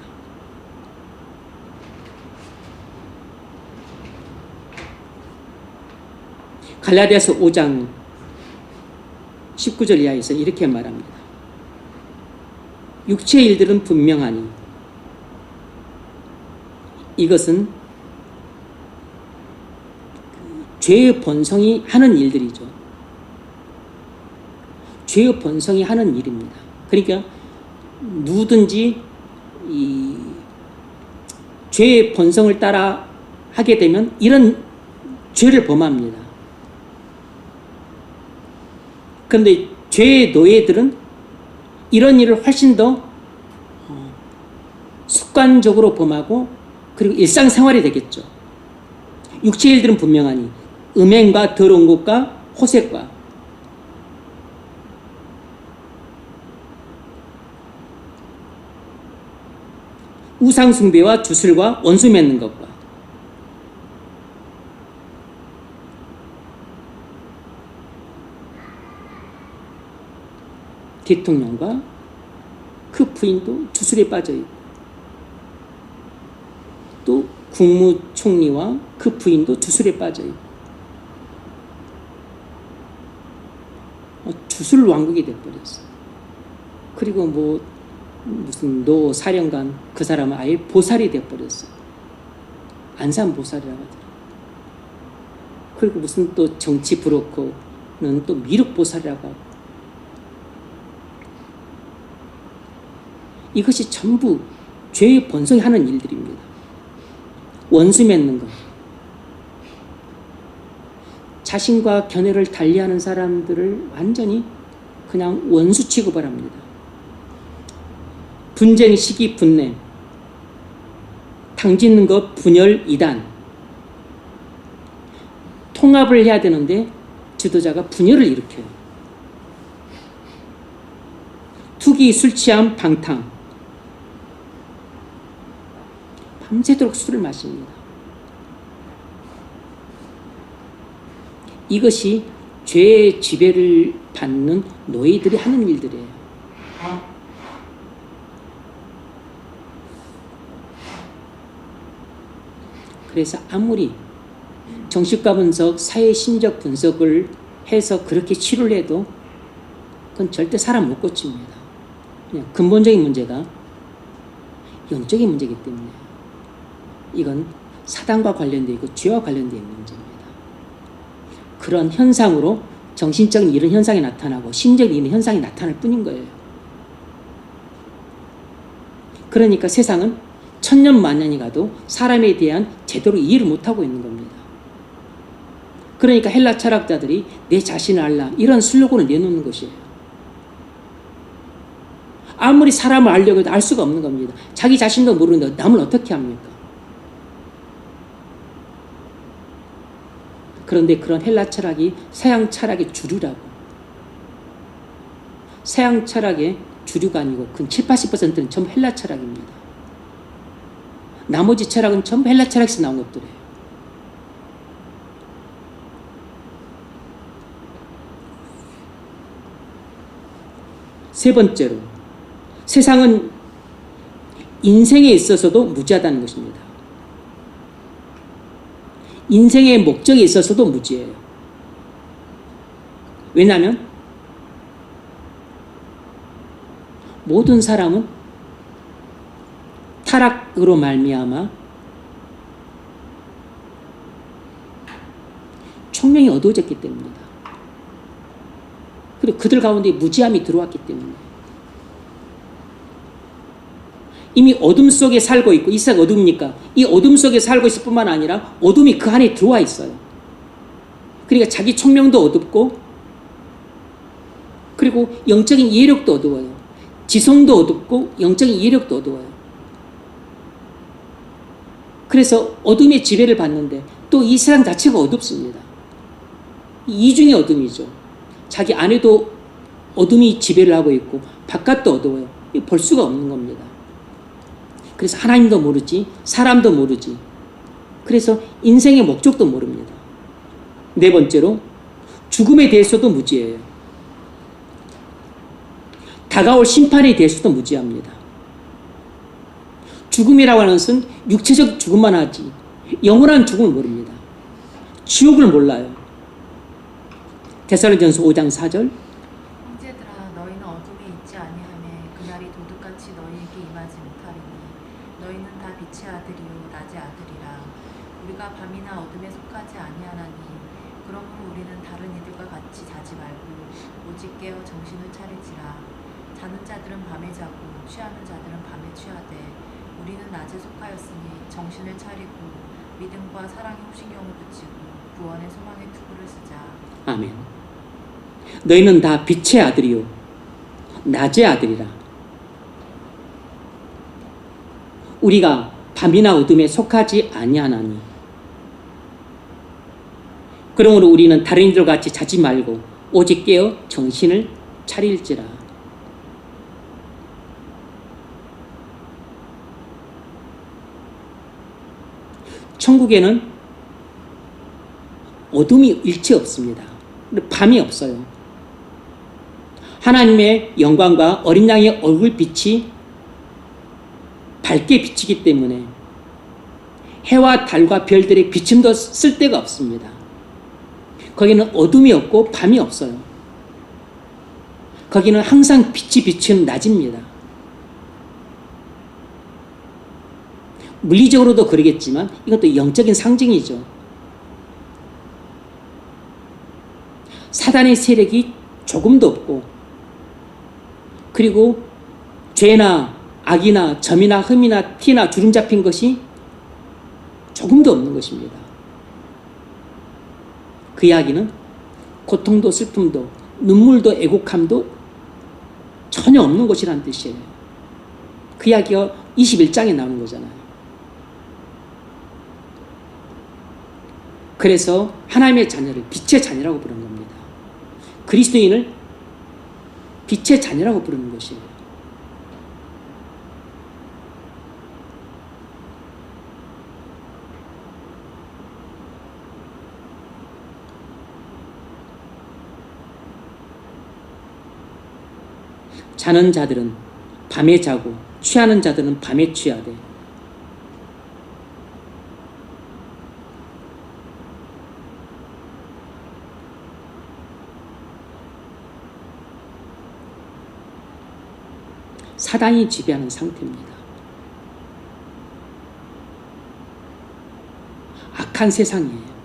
갈라디아서 5장 19절 이하에서 이렇게 말합니다. 육체의 일들은 분명하니 이것은 죄의 본성이 하는 일들이죠. 죄의 본성이 하는 일입니다. 그러니까 누구든지 이 죄의 본성을 따라 하게 되면 이런 죄를 범합니다. 그런데 죄의 노예들은 이런 일을 훨씬 더 습관적으로 범하고 그리고 일상생활이 되겠죠. 육체의 일들은 분명하니 음행과 더러운 것과 호색과 우상숭배와 주술과 원수 맺는 것과 대통령과 그 부인도 주술에 빠져있고 또 국무총리와 그 부인도 주술에 빠져있고 주술 왕국이 돼버렸어요. 그리고 뭐 무슨 노 사령관 그 사람은 아예 보살이 돼버렸어요. 안산 보살이라고 하더라고요. 그리고 무슨 또 정치 브로커는 또 미륵 보살이라고 하고 이것이 전부 죄의 본성이 하는 일들입니다. 원수 맺는 것, 자신과 견해를 달리하는 사람들을 완전히 그냥 원수 취급을 합니다. 분쟁, 시기, 분냄, 당짓는 것, 분열, 이단. 통합을 해야 되는데 지도자가 분열을 일으켜요. 투기, 술 취함, 방탕. 밤새도록 술을 마십니다. 이것이 죄의 지배를 받는 노예들이 하는 일들이에요. 그래서 아무리 정신과 분석, 사회 심적 분석을 해서 그렇게 치료를 해도 그건 절대 사람 못 고칩니다. 그냥 근본적인 문제가 영적인 문제이기 때문에 이건 사단과 관련되어 있고 죄와 관련되어 있는 문제입니다. 그런 현상으로 정신적인 이런 현상이 나타나고 심적인 이런 현상이 나타날 뿐인 거예요. 그러니까 세상은 천년 만년이 가도 사람에 대한 제대로 이해를 못하고 있는 겁니다. 그러니까 헬라 철학자들이 내 자신을 알라 이런 슬로건을 내놓는 것이에요. 아무리 사람을 알려고 해도 알 수가 없는 겁니다. 자기 자신도 모르는데 남을 어떻게 합니까? 그런데 그런 헬라 철학이 서양 철학의 주류라고. 서양 철학의 주류가 아니고 그 70~80%는 전부 헬라 철학입니다. 나머지 철학은 전부 헬라 철학에서 나온 것들이에요. 세 번째로, 세상은 인생에 있어서도 무지하다는 것입니다. 인생의 목적에 있어서도 무지해요. 왜냐하면 모든 사람은 타락으로 말미암아 총명이 어두워졌기 때문입니다. 그리고 그들 가운데 무지함이 들어왔기 때문에 이미 어둠 속에 살고 있고, 이 세상 어둠이니까 이 어둠 속에 살고 있을 뿐만 아니라 어둠이 그 안에 들어와 있어요. 그러니까 자기 총명도 어둡고, 그리고 영적인 이해력도 어두워요. 지성도 어둡고 영적인 이해력도 어두워요. 그래서 어둠의 지배를 받는데 또 이 세상 자체가 어둡습니다. 이중의 어둠이죠. 자기 안에도 어둠이 지배를 하고 있고 바깥도 어두워요. 볼 수가 없는 겁니다. 그래서 하나님도 모르지, 사람도 모르지. 그래서 인생의 목적도 모릅니다. 네 번째로, 죽음에 대해서도 무지해요. 다가올 심판에 대해서도 무지합니다. 죽음이라고 하는 것은 육체적 죽음만 하지 영원한 죽음을 모릅니다. 지옥을 몰라요. 데살로니가전서 5장 4절, 형제들아 너희는 어둠에 있지 아니하매 그날이 도둑같이 너희에게 임하지 못하리니 너희는 다 빛의 아들이요 낮의 아들이라. 우리가 밤이나 어둠에 속하지 아니하나니 그러므로 우리는 다른 이들과 같이 자지 말고 오직 깨어 정신을 차릴지라. 자는 자들은 밤에 자고 취하는 자들은 밤에 취하되 우리는 낮에 속하였으니 정신을 차리고 믿음과 사랑의 호신경을 붙이고 구원의 소망의 투구를 쓰자. 아멘. 너희는 다 빛의 아들이요 낮의 아들이라. 우리가 밤이나 어둠에 속하지 아니하나니 그러므로 우리는 다른 이들과 같이 자지 말고 오직 깨어 정신을 차릴지라. 천국에는 어둠이 일체 없습니다. 밤이 없어요. 하나님의 영광과 어린 양의 얼굴빛이 밝게 비치기 때문에 해와 달과 별들의 비침도 쓸데가 없습니다. 거기는 어둠이 없고 밤이 없어요. 거기는 항상 빛이 비치는 낮입니다. 물리적으로도 그러겠지만 이것도 영적인 상징이죠. 사단의 세력이 조금도 없고, 그리고 죄나 악이나 점이나 흠이나 티나 주름 잡힌 것이 조금도 없는 것입니다. 그 이야기는 고통도 슬픔도 눈물도 애곡함도 전혀 없는 곳이라는 뜻이에요. 그 이야기가 21장에 나오는 거잖아요. 그래서 하나님의 자녀를 빛의 자녀라고 부르는 겁니다. 그리스도인을 빛의 자녀라고 부르는 것이에요. 자는 자들은 밤에 자고 취하는 자들은 밤에 취하되 사단이 지배하는 상태입니다. 악한 세상이에요.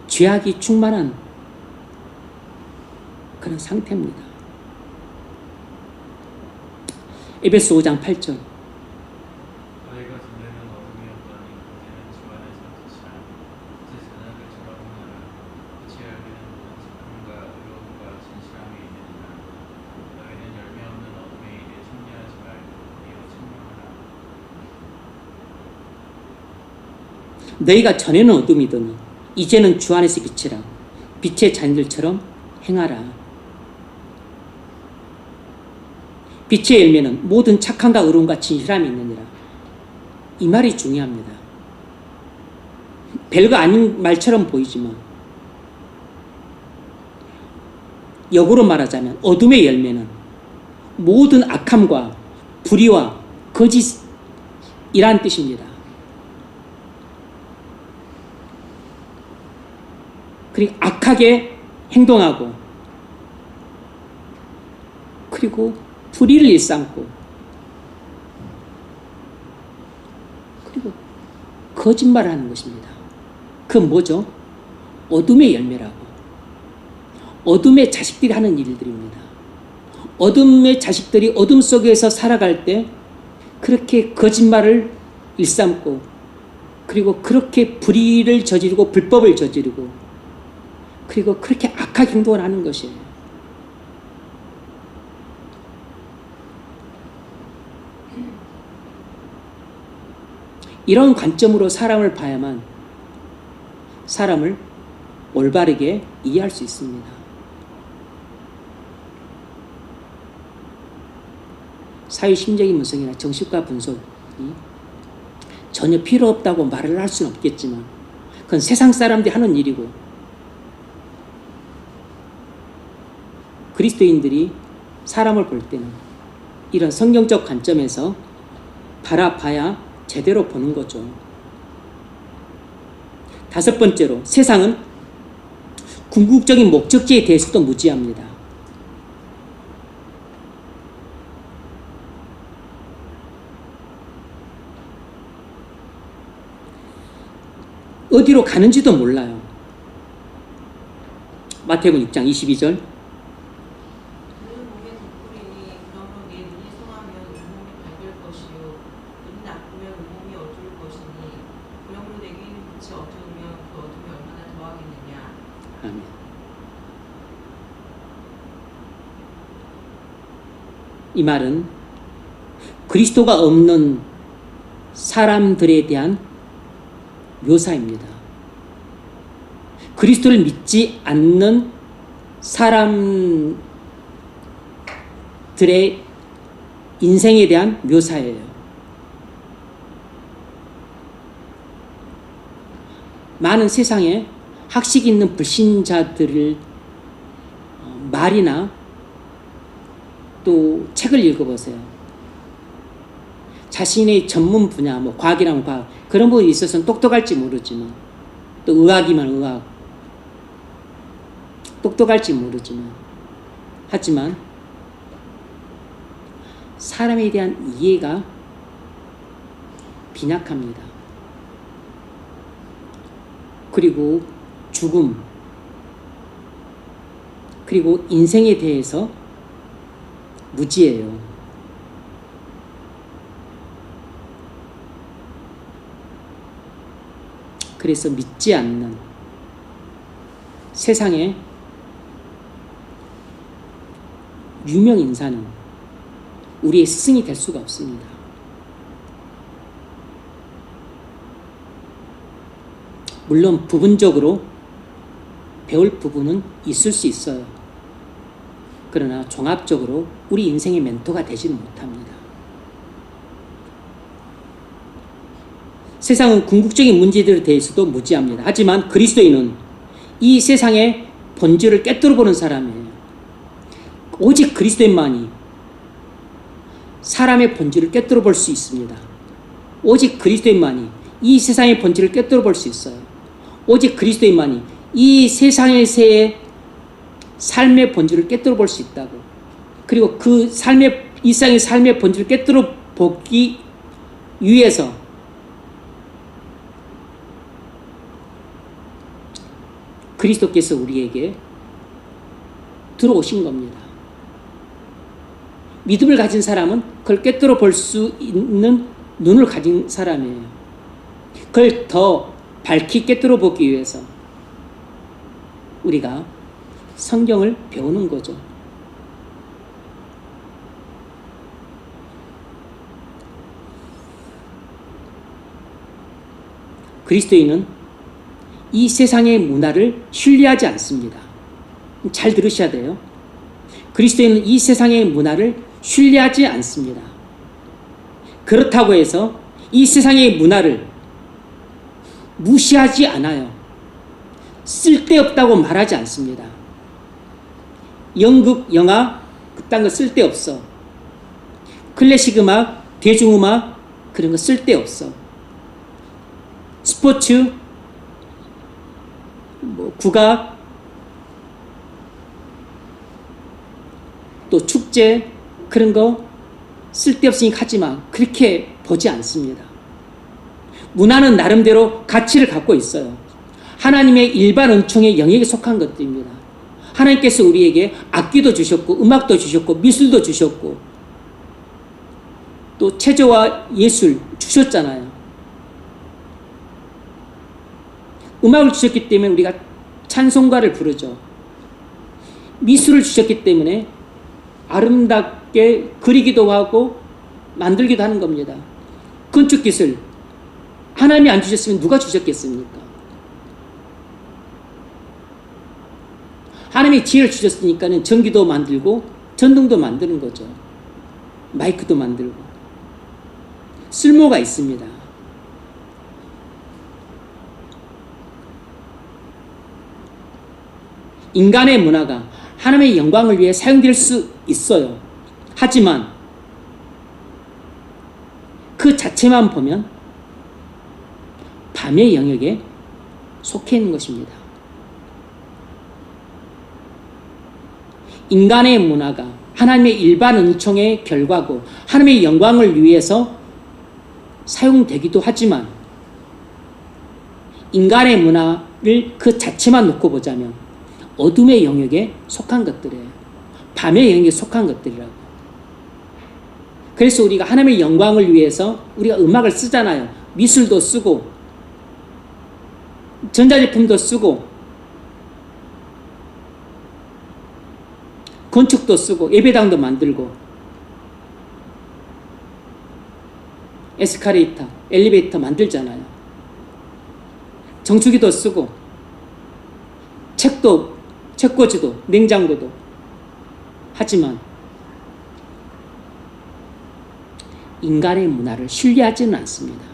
죄악이 충만한 그런 상태입니다. 에베소 5장 8절, 너희가 전에는 어둠이었더니 이제는 주 안에서 빛이라. 이제 자녀들 저러하라. 빛이 열매는 착함과 의로움과 진실함이 있느니라. 너희는 열매 없는 어둠에 이래 참여하지 말고 이어 참여하라. 너희가 전에는 어둠이더니 이제는 주 안에서 빛이라. 빛의 자녀들처럼 행하라. 빛의 열매는 모든 착함과 의로움과 진실함이 있느니라. 이 말이 중요합니다. 별거 아닌 말처럼 보이지만 역으로 말하자면 어둠의 열매는 모든 악함과 불의와 거짓이란 뜻입니다. 그리고 악하게 행동하고 그리고 불의를 일삼고 그리고 거짓말을 하는 것입니다. 그건 뭐죠? 어둠의 열매라고. 어둠의 자식들이 하는 일들입니다. 어둠의 자식들이 어둠 속에서 살아갈 때 그렇게 거짓말을 일삼고 그리고 그렇게 불의를 저지르고 불법을 저지르고 그리고 그렇게 악하게 행동을 하는 것이에요. 이런 관점으로 사람을 봐야만 사람을 올바르게 이해할 수 있습니다. 사유심적인 분석이나 정신과 분석이 전혀 필요 없다고 말을 할 수는 없겠지만 그건 세상 사람들이 하는 일이고 그리스도인들이 사람을 볼 때는 이런 성경적 관점에서 바라봐야 제대로 보는 거죠. 다섯 번째로 세상은 궁극적인 목적지에 대해서도 무지합니다. 어디로 가는지도 몰라요. 마태복음 6장 22절 이 말은 그리스도가 없는 사람들에 대한 묘사입니다. 그리스도를 믿지 않는 사람들의 인생에 대한 묘사예요. 많은 세상에 학식 있는 불신자들을 말이나 또 책을 읽어보세요. 자신의 전문 분야, 뭐 과학이라면 과학, 그런 부분에 있어서는 똑똑할지 모르지만, 또 의학이면 의학, 똑똑할지 모르지만, 하지만 사람에 대한 이해가 빈약합니다. 그리고 죽음, 그리고 인생에 대해서 무지해요. 그래서 믿지 않는 세상의 유명 인사는 우리의 스승이 될 수가 없습니다. 물론 부분적으로 배울 부분은 있을 수 있어요. 그러나 종합적으로 우리 인생의 멘토가 되지는 못합니다. 세상은 궁극적인 문제들에 대해서도 무지합니다. 하지만 그리스도인은 이 세상의 본질을 꿰뚫어보는 사람이에요. 오직 그리스도인만이 사람의 본질을 꿰뚫어볼 수 있습니다. 오직 그리스도인만이 이 세상의 본질을 꿰뚫어볼 수 있어요. 오직 그리스도인만이 이 세상에서의 삶의 본질을 꿰뚫어 볼 수 있다고. 그리고 그 이 세상의 삶의 본질을 꿰뚫어 보기 위해서 그리스도께서 우리에게 들어오신 겁니다. 믿음을 가진 사람은 그걸 꿰뚫어 볼 수 있는 눈을 가진 사람이에요. 그걸 더 밝히 꿰뚫어 보기 위해서 우리가 성경을 배우는 거죠. 그리스도인은 이 세상의 문화를 신뢰하지 않습니다. 잘 들으셔야 돼요. 그리스도인은 이 세상의 문화를 신뢰하지 않습니다. 그렇다고 해서 이 세상의 문화를 무시하지 않아요. 쓸데없다고 말하지 않습니다. 연극, 영화 그딴 거 쓸데없어. 클래식 음악, 대중음악 그런 거 쓸데없어. 스포츠, 국악, 또 축제 그런 거 쓸데없으니까 하지 마. 그렇게 보지 않습니다. 문화는 나름대로 가치를 갖고 있어요. 하나님의 일반 은총의 영역에 속한 것들입니다. 하나님께서 우리에게 악기도 주셨고 음악도 주셨고 미술도 주셨고 또 체조와 예술 주셨잖아요. 음악을 주셨기 때문에 우리가 찬송가를 부르죠. 미술을 주셨기 때문에 아름답게 그리기도 하고 만들기도 하는 겁니다. 건축기술 하나님이 안 주셨으면 누가 주셨겠습니까? 하나님이 지혜를 주셨으니까 전기도 만들고 전등도 만드는 거죠. 마이크도 만들고 쓸모가 있습니다. 인간의 문화가 하나님의 영광을 위해 사용될 수 있어요. 하지만 그 자체만 보면 밤의 영역에 속해 있는 것입니다. 인간의 문화가 하나님의 일반 은총의 결과고 하나님의 영광을 위해서 사용되기도 하지만 인간의 문화를 그 자체만 놓고 보자면 어둠의 영역에 속한 것들이에요. 밤의 영역에 속한 것들이라고. 그래서 우리가 하나님의 영광을 위해서 우리가 음악을 쓰잖아요. 미술도 쓰고 전자제품도 쓰고 건축도 쓰고 예배당도 만들고 에스카레이터, 엘리베이터 만들잖아요. 정수기도 쓰고 책꽂이도 냉장고도. 하지만 인간의 문화를 신뢰하지는 않습니다.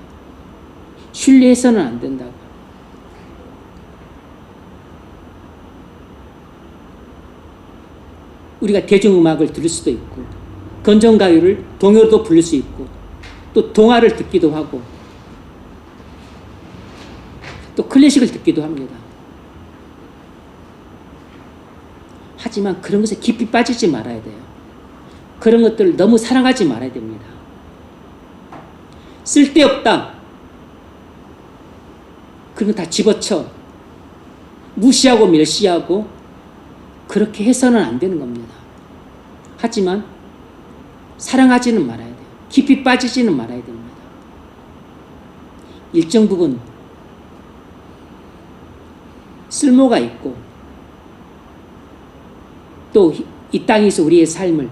신뢰해서는 안 된다고. 우리가 대중음악을 들을 수도 있고 건전가요를 동요로도 부를 수 있고 또 동화를 듣기도 하고 또 클래식을 듣기도 합니다. 하지만 그런 것에 깊이 빠지지 말아야 돼요. 그런 것들을 너무 사랑하지 말아야 됩니다. 쓸데없다. 그런 거 다 집어쳐. 무시하고 멸시하고 그렇게 해서는 안 되는 겁니다. 하지만 사랑하지는 말아야 돼요. 깊이 빠지지는 말아야 됩니다. 일정 부분 쓸모가 있고 또 이 땅에서 우리의 삶을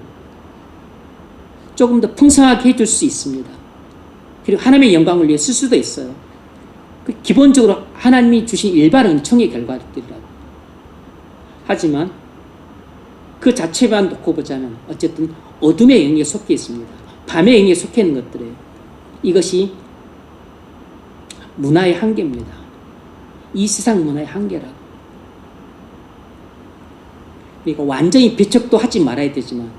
조금 더 풍성하게 해줄 수 있습니다. 그리고 하나님의 영광을 위해 쓸 수도 있어요. 기본적으로 하나님이 주신 일반 은총의 결과들이라고. 하지만 그 자체만 놓고 보자면 어쨌든 어둠의 영역에 속해 있습니다. 밤의 영역에 속해 있는 것들이에요. 이것이 문화의 한계입니다. 이 세상 문화의 한계라고. 그러니까 완전히 배척도 하지 말아야 되지만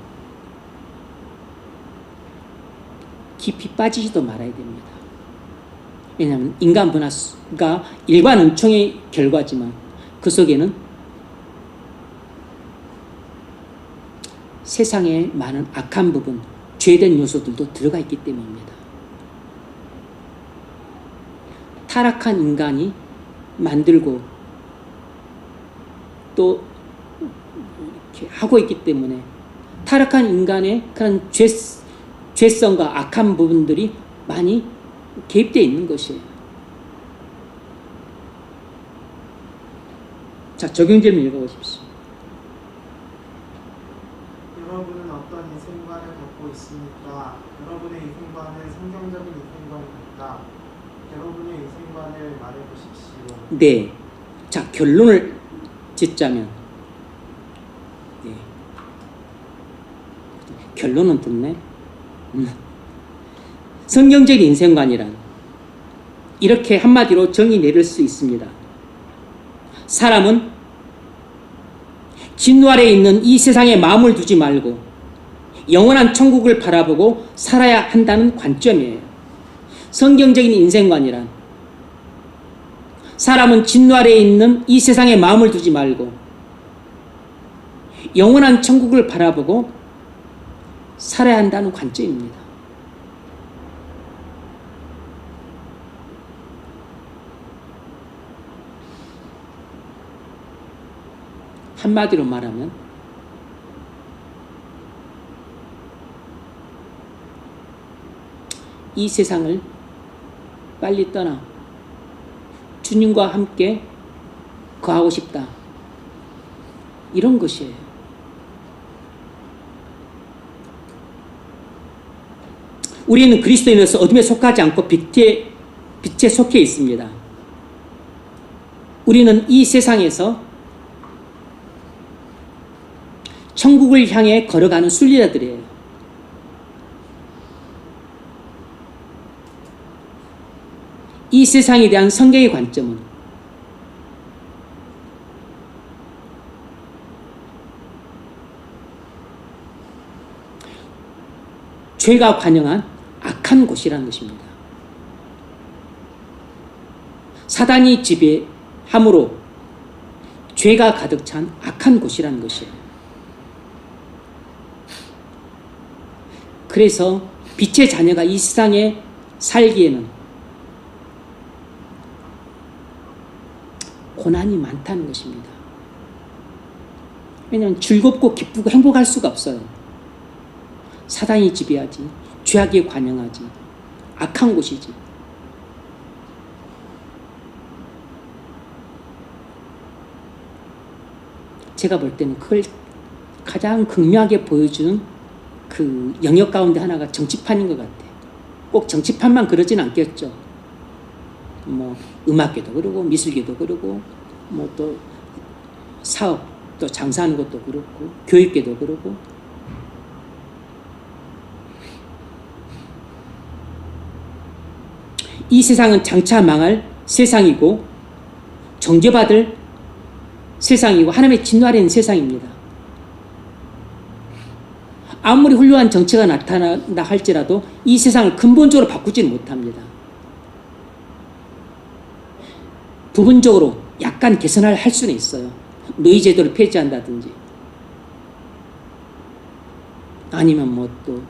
깊이 빠지지도 말아야 됩니다. 왜냐하면 인간 문화가 일반 은총의 결과지만 그 속에는 세상의 많은 악한 부분, 죄된 요소들도 들어가 있기 때문입니다. 타락한 인간이 만들고 또 이렇게 하고 있기 때문에 타락한 인간의 그런 죄성과 악한 부분들이 많이 개입되어 있는 것이에요. 자, 적용제를 읽어보십시오. 여러분은 어떤 인생관을 갖고 있습니까? 여러분의 인생관은 성경적인 인생관입니까? 여러분의 인생관을 말해보십시오. 네. 자, 결론을 짓자면 결론은 듣네. 성경적인 인생관이란 이렇게 한마디로 정의 내릴 수 있습니다. 사람은 진노 아래에 있는 이 세상에 마음을 두지 말고 영원한 천국을 바라보고 살아야 한다는 관점이에요. 성경적인 인생관이란 사람은 진노 아래에 있는 이 세상에 마음을 두지 말고 영원한 천국을 바라보고 살아야 한다는 관점입니다. 한마디로 말하면 이 세상을 빨리 떠나 주님과 함께 거하고 싶다. 이런 것이에요. 우리는 그리스도인으로서 어둠에 속하지 않고 빛에 속해 있습니다. 우리는 이 세상에서 천국을 향해 걸어가는 순례자들이에요. 이 세상에 대한 성경의 관점은 죄가 관영한 악한 곳이라는 것입니다. 사단이 지배함으로 죄가 가득 찬 악한 곳이라는 것이에요. 그래서 빛의 자녀가 이 세상에 살기에는 고난이 많다는 것입니다. 왜냐하면 즐겁고 기쁘고 행복할 수가 없어요. 사단이 지배하지, 죄악에 관영하지, 악한 곳이지. 제가 볼 때는 그걸 가장 극명하게 보여주는 그 영역 가운데 하나가 정치판인 것 같아요. 꼭 정치판만 그러진 않겠죠. 뭐 음악계도 그러고 미술계도 그러고 뭐 또 사업 또 장사하는 것도 그렇고 교육계도 그러고 이 세상은 장차 망할 세상이고 정죄받을 세상이고 하나님의 진노 아래 있는 세상입니다. 아무리 훌륭한 정치가 나타난다 할지라도 이 세상을 근본적으로 바꾸지는 못합니다. 부분적으로 약간 개선할 수는 있어요. 노예제도를 폐지한다든지 아니면 뭐 또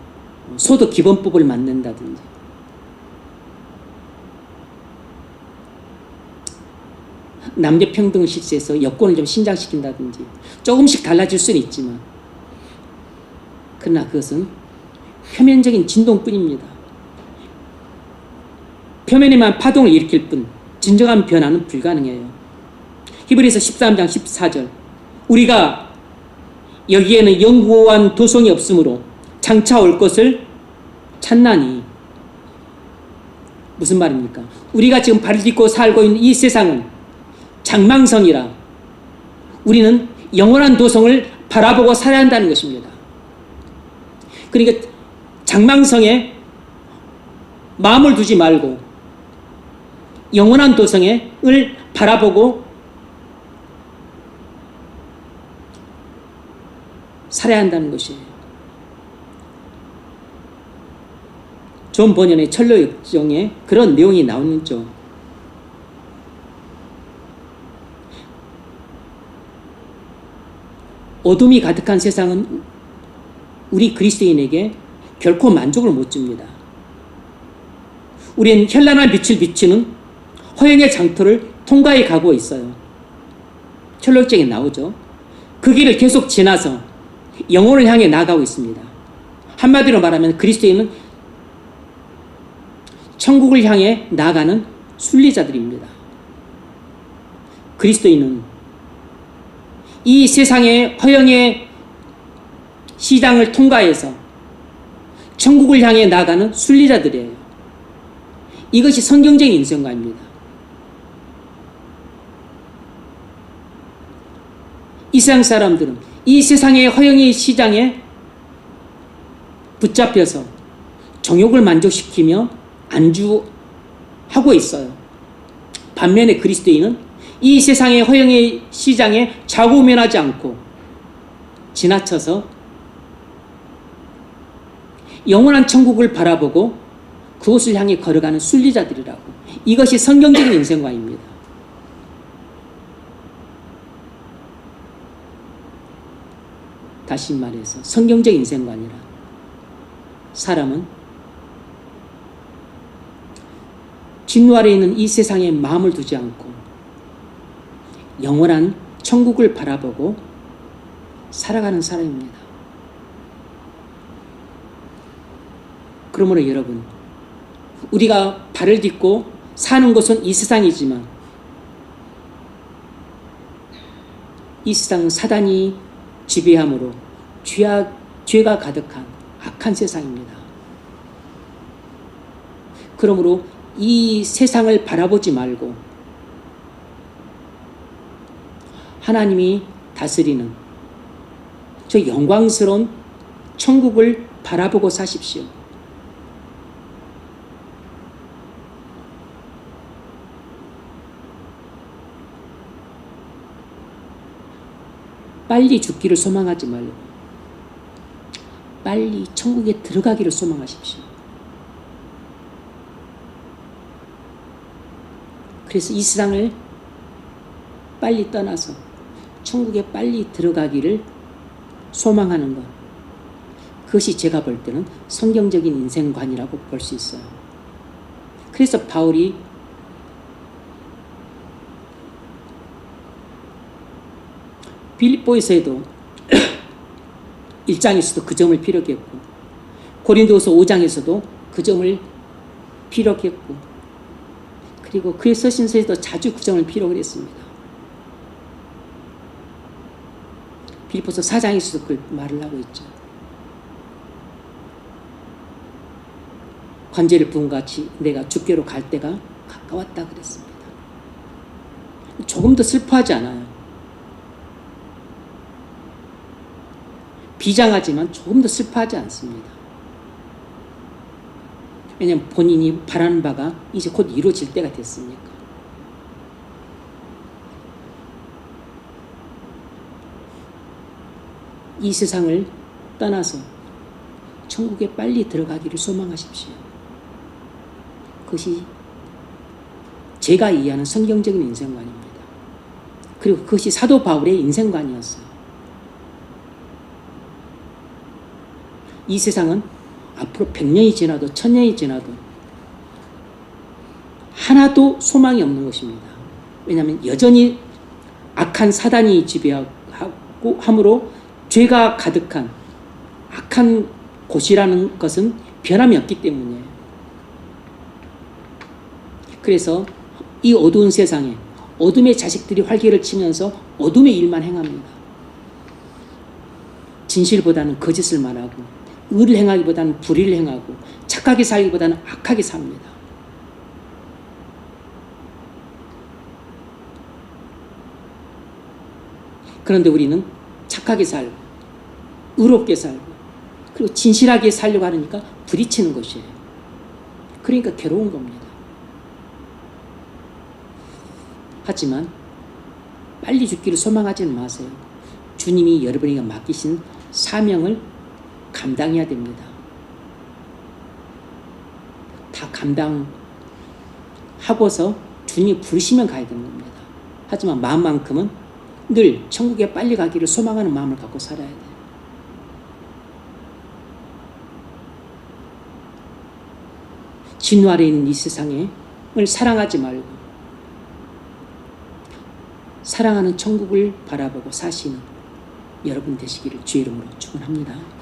소득기본법을 만든다든지 남녀평등 실세에서 여권을 좀 신장시킨다든지 조금씩 달라질 수는 있지만 그러나 그것은 표면적인 진동뿐입니다. 표면에만 파동을 일으킬 뿐 진정한 변화는 불가능해요. 히브리서 13장 14절 우리가 여기에는 영구한 도성이 없으므로 장차 올 것을 찾나니 무슨 말입니까? 우리가 지금 발을 딛고 살고 있는 이 세상은 장망성이라 우리는 영원한 도성을 바라보고 살아야 한다는 것입니다. 그러니까 장망성에 마음을 두지 말고 영원한 도성을 바라보고 살아야 한다는 것이에요. 존 버년의 철로역정에 그런 내용이 나오죠. 어둠이 가득한 세상은 우리 그리스도인에게 결코 만족을 못 줍니다. 우리는 현란한 빛을 비추는 허영의 장터를 통과해 가고 있어요. 철로역정에 나오죠. 그 길을 계속 지나서 영혼을 향해 나아가고 있습니다. 한마디로 말하면 그리스도인은 천국을 향해 나아가는 순례자들입니다. 그리스도인은 이 세상의 허영의 시장을 통과해서 천국을 향해 나아가는 순례자들이에요. 이것이 성경적인 인생관입니다. 이 세상 사람들은 이 세상의 허영의 시장에 붙잡혀서 정욕을 만족시키며 안주하고 있어요. 반면에 그리스도인은 이 세상의 허영의 시장에 좌고우면하지 않고 지나쳐서 영원한 천국을 바라보고 그곳을 향해 걸어가는 순리자들이라고. 이것이 성경적인 인생관입니다. 다시 말해서 성경적 인생관이라 사람은 진노 아래 있는 이 세상에 마음을 두지 않고 영원한 천국을 바라보고 살아가는 사람입니다. 그러므로 여러분, 우리가 발을 딛고 사는 곳은 이 세상이지만 이 세상은 사단이 지배함으로 죄가 가득한 악한 세상입니다. 그러므로 이 세상을 바라보지 말고 하나님이 다스리는 저 영광스러운 천국을 바라보고 사십시오. 빨리 죽기를 소망하지 말고 빨리 천국에 들어가기를 소망하십시오. 그래서 이 세상을 빨리 떠나서 천국에 빨리 들어가기를 소망하는 것, 그것이 제가 볼 때는 성경적인 인생관이라고 볼 수 있어요. 그래서 바울이 빌립보에서도 1장에서도 그 점을 피력했고 고린도서 5장에서도 그 점을 피력했고 그리고 그의 서신서에도 자주 그 점을 피력을 했습니다. 빌립보서 4장에서도 그 말을 하고 있죠. 관제를 부은 같이 내가 주께로 갈 때가 가까웠다 그랬습니다. 조금 더 슬퍼하지 않아요. 비장하지만 조금 더 슬퍼하지 않습니다. 왜냐하면 본인이 바라는 바가 이제 곧 이루어질 때가 됐으니까. 이 세상을 떠나서 천국에 빨리 들어가기를 소망하십시오. 그것이 제가 이해하는 성경적인 인생관입니다. 그리고 그것이 사도 바울의 인생관이었어요. 이 세상은 앞으로 100년이 지나도 1000년이 지나도 하나도 소망이 없는 것입니다. 왜냐하면 여전히 악한 사단이 지배하고 함으로 죄가 가득한 악한 곳이라는 것은 변함이 없기 때문이에요. 그래서 이 어두운 세상에 어둠의 자식들이 활개를 치면서 어둠의 일만 행합니다. 진실보다는 거짓을 말하고 의를 행하기보다는 불의를 행하고 착하게 살기보다는 악하게 삽니다. 그런데 우리는 착하게 살고 의롭게 살고 그리고 진실하게 살려고 하니까 부딪히는 것이에요. 그러니까 괴로운 겁니다. 하지만 빨리 죽기를 소망하지는 마세요. 주님이 여러분에게 맡기신 사명을 감당해야 됩니다. 다 감당하고서 주님이 부르시면 가야 되는 겁니다. 하지만 마음만큼은 늘 천국에 빨리 가기를 소망하는 마음을 갖고 살아야 돼요. 진노 아래 있는 이 세상을 사랑하지 말고 사랑하는 천국을 바라보고 사시는 여러분 되시기를 주의 이름으로 축원합니다.